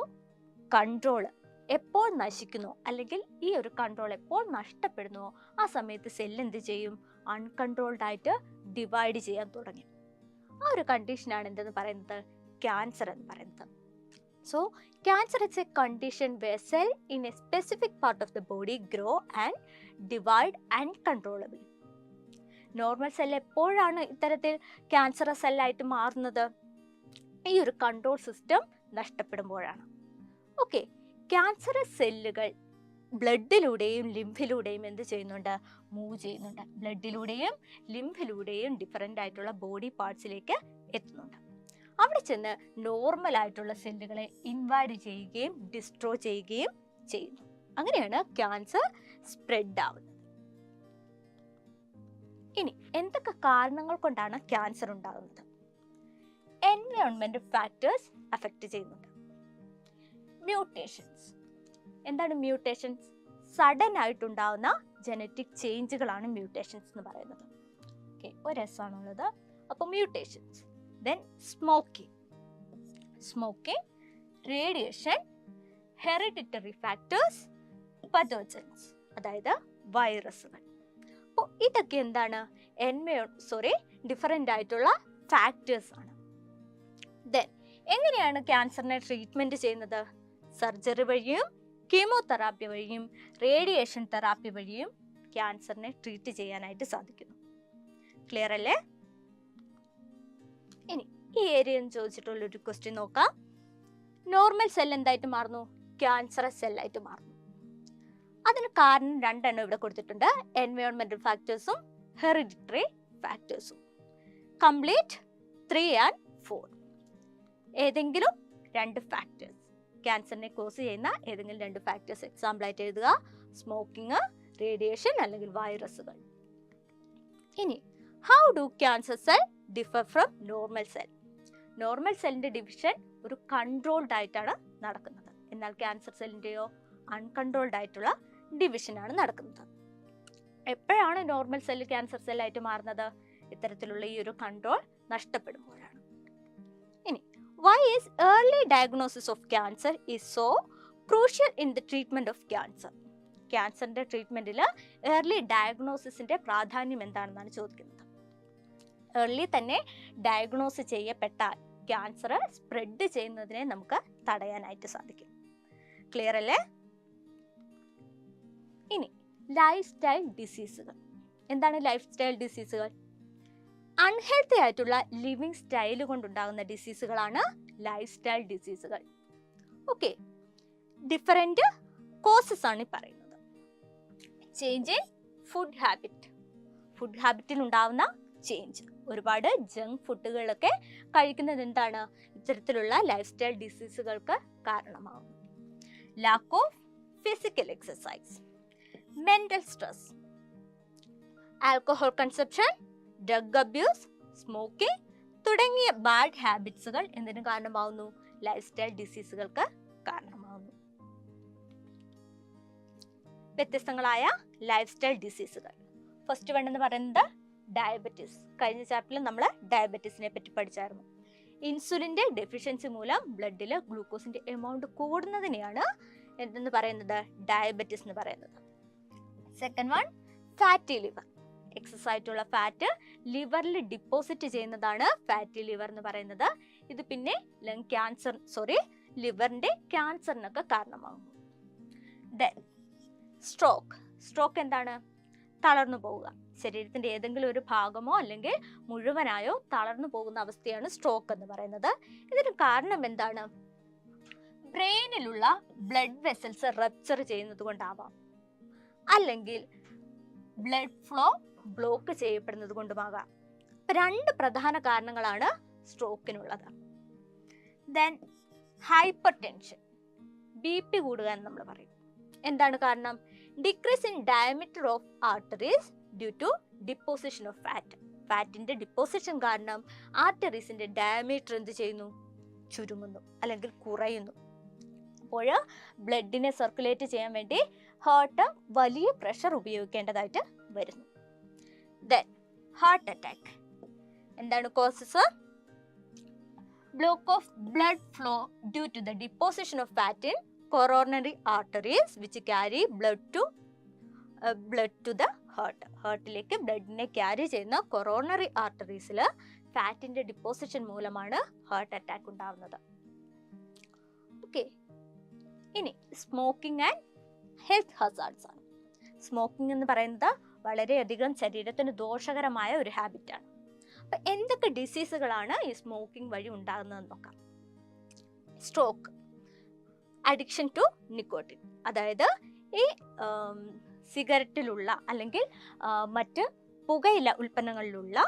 കൺട്രോൾ എപ്പോൾ നശിക്കുന്നു, അല്ലെങ്കിൽ ഈ ഒരു കൺട്രോൾ എപ്പോൾ നഷ്ടപ്പെടുന്നുവോ ആ സമയത്ത് സെല്ല് എന്ത് ചെയ്യും? അൺകൺട്രോൾഡ് ആയിട്ട് ഡിവൈഡ് ചെയ്യാൻ തുടങ്ങി. ആ ഒരു കണ്ടീഷനാണ് എന്തെന്ന് പറയുന്നത്? ക്യാൻസർ എന്ന് പറയുന്നത്. So cancer is A condition where cell in a specific part of the body grow and divide uncontrollably. Normal cell എപ്പോഴാണ് ഇത്തരത്തിൽ ക്യാൻസറസ് സെല്ലായിട്ട് മാറുന്നത്? ഈ ഒരു കൺട്രോൾ സിസ്റ്റം നഷ്ടപ്പെടുമ്പോഴാണ്. ഓക്കെ, ക്യാൻസറസ് സെല്ലുകൾ ബ്ലഡിലൂടെയും ലിംഫിലൂടെയും എന്ത് ചെയ്യുന്നുണ്ട്? മൂവ് ചെയ്യുന്നുണ്ട്. ബ്ലഡിലൂടെയും ലിംഫിലൂടെയും ഡിഫറെൻ്റ് ആയിട്ടുള്ള ബോഡി പാർട്സിലേക്ക് എത്തുന്നുണ്ട്. അവിടെ ചെന്ന് നോർമൽ ആയിട്ടുള്ള സെല്ലുകളെ ഇൻവൈഡ് ചെയ്യുകയും ഡിസ്ട്രോയ് ചെയ്യുകയും ചെയ്യുന്നു. അങ്ങനെയാണ് ക്യാൻസർ സ്പ്രെഡ് ആവുന്നത്. ഇനി എന്തൊക്കെ കാരണങ്ങൾ കൊണ്ടാണ് ക്യാൻസർ ഉണ്ടാകുന്നത്? എൻവയോൺമെന്റ് ഫാക്ടേഴ്സ് അഫക്റ്റ് ചെയ്യുന്നുണ്ട്. മ്യൂട്ടേഷൻസ്. എന്താണ് മ്യൂട്ടേഷൻസ്? സഡൻ ആയിട്ടുണ്ടാവുന്ന ജനറ്റിക് ചേഞ്ചുകളാണ് മ്യൂട്ടേഷൻസ് എന്ന് പറയുന്നത്. ഓക്കെ, ഒരു എസ് ആണുള്ളത്. അപ്പോൾ mutations. Then smoking. Smoking, radiation, hereditary factors, pathogens അതായത് വൈറസുകൾ. അപ്പോൾ ഇതൊക്കെ എന്താണ്? ഡിഫറെൻ്റ് ആയിട്ടുള്ള ഫാക്ടേഴ്സ് ആണ്. ദെൻ എങ്ങനെയാണ് ക്യാൻസറിനെ ട്രീറ്റ്മെൻറ്റ് ചെയ്യുന്നത്? സർജറി വഴിയും കീമോതെറാപ്പി വഴിയും റേഡിയേഷൻ തെറാപ്പി വഴിയും ക്യാൻസറിനെ ട്രീറ്റ് ചെയ്യാനായിട്ട് സാധിക്കുന്നു. ക്ലിയർ അല്ലേ? ഇനി ഈ ഏരിയ എന്ന് ചോദിച്ചിട്ടുള്ളൊരു ക്വസ്റ്റ്യൻ നോക്കാം. നോർമൽ സെൽ എന്തായിട്ട് മാറുന്നു? ക്യാൻസറസ് സെല്ലായിട്ട് മാറുന്നു. അതിന് കാരണം രണ്ടെണ്ണം ഇവിടെ കൊടുത്തിട്ടുണ്ട്. എൻവയോൺമെന്റൽ ഫാക്ടേഴ്സും ഹെറിഡിറ്ററി ഫാക്ടേഴ്സും. Complete 3 and 4. ഏതെങ്കിലും 2 ഫാക്ടേഴ്സ്, ക്യാൻസറിനെ കോസ് ചെയ്യുന്ന ഏതെങ്കിലും 2 ഫാക്ടേഴ്സ് എക്സാമ്പിൾ ആയിട്ട് എഴുതുക. സ്മോക്കിംഗ്, റേഡിയേഷൻ അല്ലെങ്കിൽ വൈറസുകൾ. ഇനി how do cancer cell differ from normal cell? Normal സെല്ലിന്റെ ഡിവിഷൻ ഒരു കൺട്രോൾഡ് ആയിട്ടാണ് നടക്കുന്നത്. എന്നാൽ ക്യാൻസർ സെല്ലിന്റെയോ അൺകൺട്രോൾഡ് ആയിട്ടുള്ള ഡിവിഷനാണ് നടക്കുന്നത്. എപ്പോഴാണ് നോർമൽ സെല്ല് ക്യാൻസർ സെല്ലായിട്ട് മാറുന്നത്? ഇത്തരത്തിലുള്ള ഈ ഒരു കൺട്രോൾ നഷ്ടപ്പെടുമ്പോഴാണ്. ഇനി why is early diagnosis of cancer is so crucial in the treatment of cancer? ക്യാൻസറിന്റെ ട്രീറ്റ്മെന്റിൽ ഏർലി ഡയഗ്നോസിസിന്റെ പ്രാധാന്യം എന്താണെന്നാണ് ചോദിക്കുന്നത്. ഏർലി തന്നെ ഡയഗ്നോസ് ചെയ്യപ്പെട്ടാൽ ക്യാൻസർ സ്പ്രെഡ് ചെയ്യുന്നതിനെ നമുക്ക് തടയാനായിട്ട് സാധിക്കും. ക്ലിയർ അല്ലേ? ഇനി ലൈഫ് സ്റ്റൈൽ ഡിസീസുകൾ. എന്താണ് ലൈഫ് സ്റ്റൈൽ ഡിസീസുകൾ? അൺഹെൽത്തി ആയിട്ടുള്ള ലിവിങ് സ്റ്റൈൽ കൊണ്ടുണ്ടാകുന്ന ഡിസീസുകളാണ് ലൈഫ് സ്റ്റൈൽ ഡിസീസുകൾ. ഓക്കെ, ഡിഫറെന്റ് കോസസ് ആണ് ഈ പറയുന്നത്. Change in food habit. Food ഹാബിറ്റിൽ ഉണ്ടാവുന്ന ചേഞ്ച്. ഒരുപാട് ജങ്ക് ഫുഡുകളൊക്കെ കഴിക്കുന്നത് എന്താണ്? ഇത്തരത്തിലുള്ള ലൈഫ് സ്റ്റൈൽ ഡിസീസുകൾക്ക് കാരണമാകും. Lack of physical exercise, mental stress, alcohol consumption, drug abuse, smoking തുടങ്ങിയ ബാഡ് ഹാബിറ്റ്സുകൾ എന്തിനു കാരണമാവുന്നു? ലൈഫ് സ്റ്റൈൽ ഡിസീസുകൾക്ക് കാരണമാവുന്നു. വ്യത്യസ്തങ്ങളായ ലൈഫ് സ്റ്റൈൽ ഡിസീസുകൾ. ഫസ്റ്റ് വൺ എന്ന് പറയുന്നത് ഡയബറ്റീസ്. കഴിഞ്ഞ ചാപ്റ്ററിൽ നമ്മൾ ഡയബറ്റീസിനെ പറ്റി പഠിച്ചായിരുന്നു. ഇൻസുലിന്റെ ഡെഫിഷ്യൻസി മൂലം ബ്ലഡിൽ ഗ്ലൂക്കോസിന്റെ എമൗണ്ട് കൂടുന്നതിനെയാണ് എന്തെന്ന് പറയുന്നത്? ഡയബറ്റീസ് എന്ന് പറയുന്നത്. Second one fatty liver. Excess ആയിട്ടുള്ള ഫാറ്റ് ലിവറിൽ ഡിപ്പോസിറ്റ് ചെയ്യുന്നതാണ് ഫാറ്റി ലിവർ എന്ന് പറയുന്നത്. ഇത് പിന്നെ ലിവറിന്റെ ക്യാൻസറിനൊക്കെ കാരണമാകുന്നു. Then stroke. സ്ട്രോക്ക് എന്താണ്? തളർന്നു പോവുക. ശരീരത്തിന്റെ ഏതെങ്കിലും ഒരു ഭാഗമോ അല്ലെങ്കിൽ മുഴുവനായോ തളർന്നു പോകുന്ന അവസ്ഥയാണ് സ്ട്രോക്ക് എന്ന് പറയുന്നത്. ഇതിന് കാരണം എന്താണ്? ബ്രെയിനിലുള്ള ബ്ലഡ് വെസൽസ് റപ്ചർ ചെയ്യുന്നത് കൊണ്ടാവാം, അല്ലെങ്കിൽ ബ്ലഡ് ഫ്ലോ ബ്ലോക്ക് ചെയ്യപ്പെടുന്നത് കൊണ്ടുമാകാം. 2 പ്രധാന കാരണങ്ങളാണ് സ്ട്രോക്കിനുള്ളത്. ദെൻ ഹൈപ്പർ ടെൻഷൻ, BP കൂടുക എന്ന് നമ്മൾ പറയും. എന്താണ് കാരണം? Decrease in diameter of arteries due to deposition of fat. ഫാറ്റിന്റെ ഡിപ്പോസിഷൻ കാരണം ആർട്ടറീസിന്റെ ഡയമീറ്റർ എന്ത് ചെയ്യുന്നു? ചുരുങ്ങുന്നു അല്ലെങ്കിൽ കുറയുന്നു. അപ്പോൾ ബ്ലഡിനെ സർക്കുലേറ്റ് ചെയ്യാൻ വേണ്ടി ഹാർട്ട് വലിയ പ്രഷർ ഉപയോഗിക്കേണ്ടതായിട്ട് വരുന്നു. Then heart attack. എന്താണ് causes? Block of blood flow due to the deposition of fat in coronary arteries which carry blood to the heart. ഹാർട്ടിലേക്ക് ബ്ലഡിനെ ക്യാരി ചെയ്യുന്ന കൊറോണറി ആർട്ടറീസിൽ ഫാറ്റിന്റെ ഡിപ്പോസിഷൻ മൂലമാണ് ഹാർട്ട് അറ്റാക്ക് ഉണ്ടാവുന്നത്. ഓക്കെ, ഇനി സ്മോക്കിംഗ് ആൻഡ് ഹെൽത്ത് ഹസാർഡ്സ് ആണ്. സ്മോക്കിംഗ് എന്ന് പറയുന്നത് വളരെയധികം ശരീരത്തിന് ദോഷകരമായ ഒരു ഹാബിറ്റാണ്. അപ്പൊ എന്തൊക്കെ ഡിസീസുകളാണ് ഈ സ്മോക്കിംഗ് വഴി ഉണ്ടാകുന്നതെന്ന് നോക്കാം. സ്ട്രോക്ക്, അഡിക്ഷൻ ടു നിക്കോട്ടിൻ, അതായത് ഈ സിഗരറ്റിലുള്ള അല്ലെങ്കിൽ മറ്റ് പുകയില ഉൽപ്പന്നങ്ങളിലുള്ള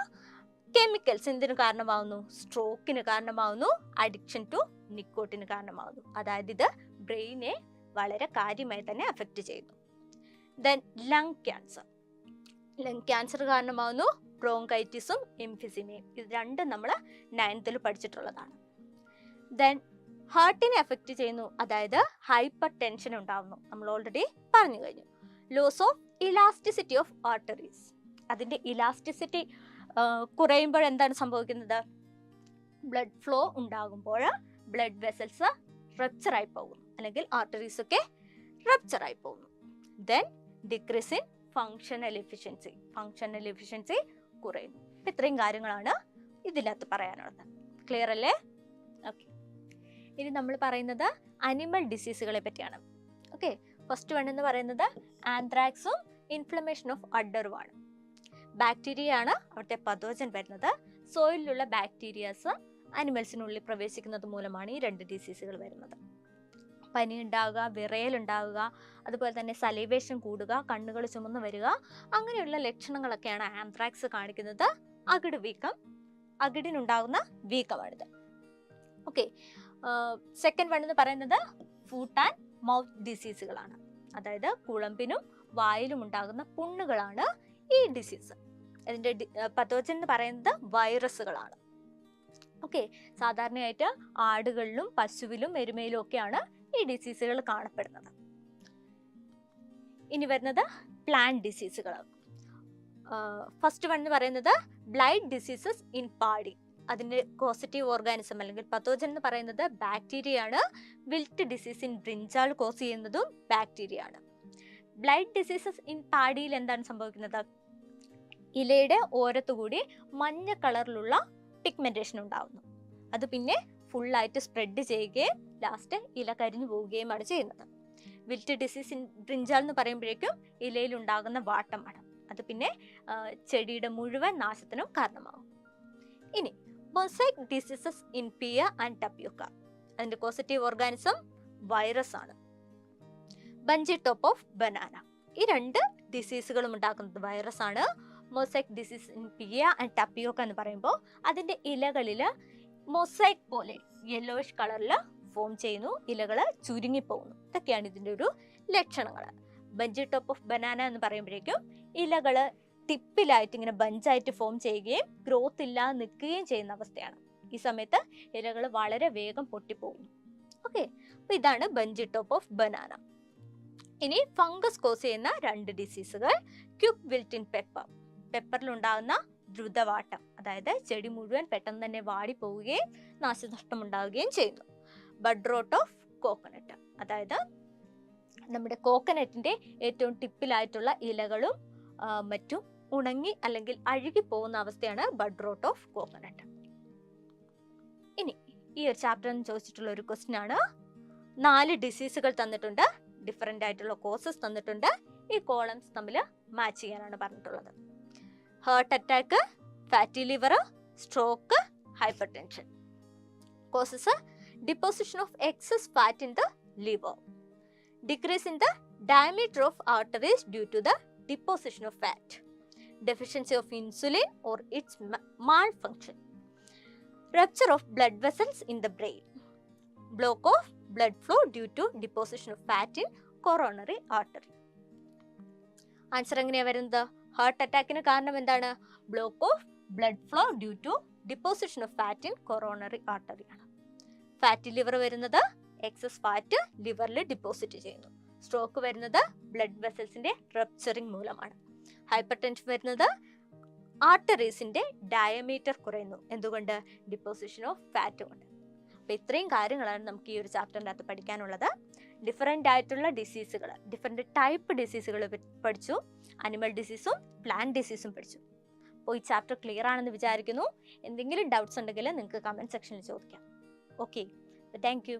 കെമിക്കൽസ് എന്തിനു കാരണമാവുന്നു? സ്ട്രോക്കിന് കാരണമാവുന്നു. Addiction to നിക്കോട്ടിന് കാരണമാവുന്നു. അതായത് ഇത് ബ്രെയിനെ വളരെ കാര്യമായി തന്നെ അഫക്റ്റ് ചെയ്യുന്നു. Then lung cancer. Lung cancer കാരണമാവുന്നു ബ്രോങ്കൈറ്റിസും എംഫിസിമയും. ഇത് രണ്ടും നമ്മൾ 9th പഠിച്ചിട്ടുള്ളതാണ്. ദെൻ ഹാർട്ടിനെ അഫക്റ്റ് ചെയ്യുന്നു, അതായത് ഹൈപ്പർ ടെൻഷൻ ഉണ്ടാവുന്നു. നമ്മൾ ഓൾറെഡി പറഞ്ഞു കഴിഞ്ഞു. Loss of elasticity of arteries. അതിന്റെ ഇലാസ്റ്റിസിറ്റി കുറയുമ്പോൾ എന്താണ് സംഭവിക്കുന്നത്? ബ്ലഡ് ഫ്ലോ ഉണ്ടാകുമ്പോൾ ബ്ലഡ് വെസൽസ് റപ്ചർ ആയി പോകുന്നു, അല്ലെങ്കിൽ ആർട്ടറീസ് ഒക്കെ റപ്ചർ ആയി പോകുന്നു. Then decrease in functional efficiency കുറയുന്നു. ഇത്രയും കാര്യങ്ങളാണ് ഇതിനകത്ത് പറയാനുള്ളത്. ക്ലിയർ അല്ലേ? ഓക്കെ. ഇനി നമ്മൾ പറയുന്നത് അനിമൽ ഡിസീസുകളെ പറ്റിയാണ്. ഓക്കെ, ഫസ്റ്റ് വൺ എന്ന് പറയുന്നത് ആന്ത്രാക്സും ഇൻഫ്ലമേഷൻ ഓഫ് അഡറുമാണ്. ബാക്ടീരിയ ആണ് അവിടുത്തെ പതോജൻ വരുന്നത്. സോയിലുള്ള ബാക്ടീരിയാസ് അനിമൽസിനുള്ളിൽ പ്രവേശിക്കുന്നത് മൂലമാണ് ഈ രണ്ട് ഡിസീസുകൾ വരുന്നത്. പനി ഉണ്ടാവുക, വിറയലുണ്ടാവുക, അതുപോലെ തന്നെ സലൈവേഷൻ കൂടുക, കണ്ണുകൾ ചുമന്ന് വരിക, അങ്ങനെയുള്ള ലക്ഷണങ്ങളൊക്കെയാണ് ആന്ത്രാക്സ് കാണിക്കുന്നത്. അകിടിനുണ്ടാകുന്ന വീക്കമാണിത്. ഓക്കെ, സെക്കൻഡ് വൺ എന്ന് പറയുന്നത് ഫുട്ട് ആൻഡ് മൗത്ത് ഡിസീസുകളാണ്. അതായത് കുളമ്പിനും വായിലും ഉണ്ടാകുന്ന പുണ്ണുകളാണ് ഈ ഡിസീസ്. അതിൻ്റെ പതോജൻ എന്ന് പറയുന്നത് വൈറസുകളാണ്. ഓക്കെ, സാധാരണയായിട്ട് ആടുകളിലും പശുവിലും എരുമയിലും ഒക്കെയാണ് ഈ ഡിസീസുകൾ കാണപ്പെടുന്നത്. ഇനി വരുന്നത് പ്ലാന്റ് ഡിസീസുകൾ. ഫസ്റ്റ് വൺ എന്ന് പറയുന്നത് ബ്ലൈറ്റ് ഡിസീസസ് ഇൻ പാഡി. അതിൻ്റെ കോസറ്റീവ് ഓർഗാനിസം അല്ലെങ്കിൽ പതോജൻ എന്ന് പറയുന്നത് ബാക്ടീരിയ ആണ്. Wilt disease in brinjal cause ചെയ്യുന്നതും ബാക്ടീരിയ ആണ്. ബ്ലൈറ്റ് ഡിസീസസ് ഇൻ പാഡിയിൽ എന്താണ് സംഭവിക്കുന്നത്? ഇലയുടെ ഓരത്തുകൂടി മഞ്ഞ കളറിലുള്ള പിഗ്മെന്റേഷൻ ഉണ്ടാവുന്നു. അത് പിന്നെ ഫുള്ളായിട്ട് സ്പ്രെഡ് ചെയ്യുകയും ലാസ്റ്റ് ഇല കരിഞ്ഞു പോവുകയുമാണ് ചെയ്യുന്നത്. വിൽറ്റ് ഡിസീസ് ഇൻ ബ്രിഞ്ചാൾ എന്ന് പറയുമ്പോഴേക്കും ഇലയിൽ ഉണ്ടാകുന്ന വാട്ടമാണ്. അത് പിന്നെ ചെടിയുടെ മുഴുവൻ നാശത്തിനും കാരണമാകും. ഇനി mosaic diseases in Piya and ടപ്പിയോക്ക. അതിന്റെ പോസിറ്റീവ് ഓർഗാനിസം വൈറസ് ആണ്. Bungee top of banana. ഈ രണ്ട് ഡിസീസുകളും ഉണ്ടാക്കുന്നത് വൈറസ് ആണ്. Mosaic disease in Piya and ടപ്പിയോക്ക എന്ന് പറയുമ്പോൾ അതിന്റെ ഇലകളിൽ മൊസൈക് പോലെ യെല്ലോയിഷ് കളറിൽ ഫോം ചെയ്യുന്നു, ഇലകൾ ചുരുങ്ങിപ്പോകുന്നു. ഇതൊക്കെയാണ് ഇതിന്റെ ഒരു ലക്ഷണങ്ങൾ. ബഞ്ചി ടോപ്പ് ഓഫ് ബനാന എന്ന് പറയുമ്പോഴേക്കും ഇലകൾ ടിപ്പിലായിട്ട് ഇങ്ങനെ ബഞ്ചായിട്ട് ഫോം ചെയ്യുകയും ഗ്രോത്ത് ഇല്ലാതെ നിൽക്കുകയും ചെയ്യുന്ന അവസ്ഥയാണ്. ഈ സമയത്ത് ഇലകൾ വളരെ വേഗം പൊട്ടിപ്പോകുന്നു. ഓക്കെ, അപ്പൊ ഇതാണ് ബഞ്ചി ടോപ്പ് ഓഫ് ബനാന. ഇനി ഫംഗസ് കോസ് ചെയ്യുന്ന രണ്ട് ഡിസീസുകൾ ക്യുക്ക് വിൽറ്റ് ഇൻ പെപ്പർ. പെപ്പറിലുണ്ടാകുന്ന ദ്രുതവാട്ടം, അതായത് ചെടി മുഴുവൻ പെട്ടെന്ന് തന്നെ വാടിപ്പോവുകയും നാശനഷ്ടം ഉണ്ടാവുകയും ചെയ്യുന്നു. ബഡ് റോട്ട് ഓഫ് കോക്കനട്ട്, അതായത് നമ്മുടെ കോക്കനട്ടിന്റെ ഏറ്റവും ടിപ്പിലായിട്ടുള്ള ഇലകളും മറ്റും ഉണങ്ങി അല്ലെങ്കിൽ അഴുകി പോകുന്ന അവസ്ഥയാണ് ബഡ് റോട്ട് ഓഫ് കോക്കനട്ട്. ഇനി ഈ ഒരു ചാപ്റ്ററിൽ ചോദിച്ചിട്ടുള്ള ഒരു ക്വസ്റ്റ്യൻ ആണ്. 4 ഡിസീസുകൾ തന്നിട്ടുണ്ട്, ഡിഫറെന്റ് ആയിട്ടുള്ള കോസസ് തന്നിട്ടുണ്ട്. ഈ കോളംസ് തമ്മിൽ മാച്ച് ചെയ്യാനാണ് പറഞ്ഞിട്ടുള്ളത്. Heart attack, fatty liver, stroke, hyper tension. Causes: deposition of excess fat in the liver, decrease in the diameter of arteries due to the deposition of fat, deficiency of insulin or its malfunction, rupture of blood vessels in the brain, block of blood flow due to deposition of fat in coronary artery. Answer എങ്ങനെയാ വരുന്നത്? Heart അറ്റാക്കിന് കാരണം എന്താണ്? Block of blood flow due to deposition of fat in coronary artery ആണ്. Fatty liver വരുന്നത് excess fat ലിവറിൽ deposit ചെയ്യുന്നു. Stroke വരുന്നത് ബ്ലഡ് വെസൽസിന്റെ റപ്ചറിങ് മൂലമാണ്. ഹൈപ്പർ ടെൻഷൻ വരുന്നത് ആർട്ടറീസിന്റെ ഡയമീറ്റർ കുറയുന്നു. എന്തുകൊണ്ട്? ഡിപ്പോസിഷൻ ഓഫ് ഫാറ്റ് കൊണ്ട്. അപ്പൊ ഇത്രയും കാര്യങ്ങളാണ് നമുക്ക് ഈ ഒരു ചാപ്റ്ററിൻ്റെ അകത്ത് പഠിക്കാനുള്ളത്. ഡിഫറെൻ്റ് ആയിട്ടുള്ള ഡിസീസുകൾ, ഡിഫറെൻ്റ് ടൈപ്പ് ഡിസീസുകൾ പഠിച്ചു. അനിമൽ ഡിസീസും പ്ലാന്റ് ഡിസീസും പഠിച്ചു. അപ്പോൾ ഈ ചാപ്റ്റർ ക്ലിയർ ആണെന്ന് വിചാരിക്കുന്നു. എന്തെങ്കിലും ഡൗട്ട്സ് ഉണ്ടെങ്കിൽ നിങ്ങൾക്ക് കമൻറ്റ് സെക്ഷനിൽ ചോദിക്കാം. Okay, thank you.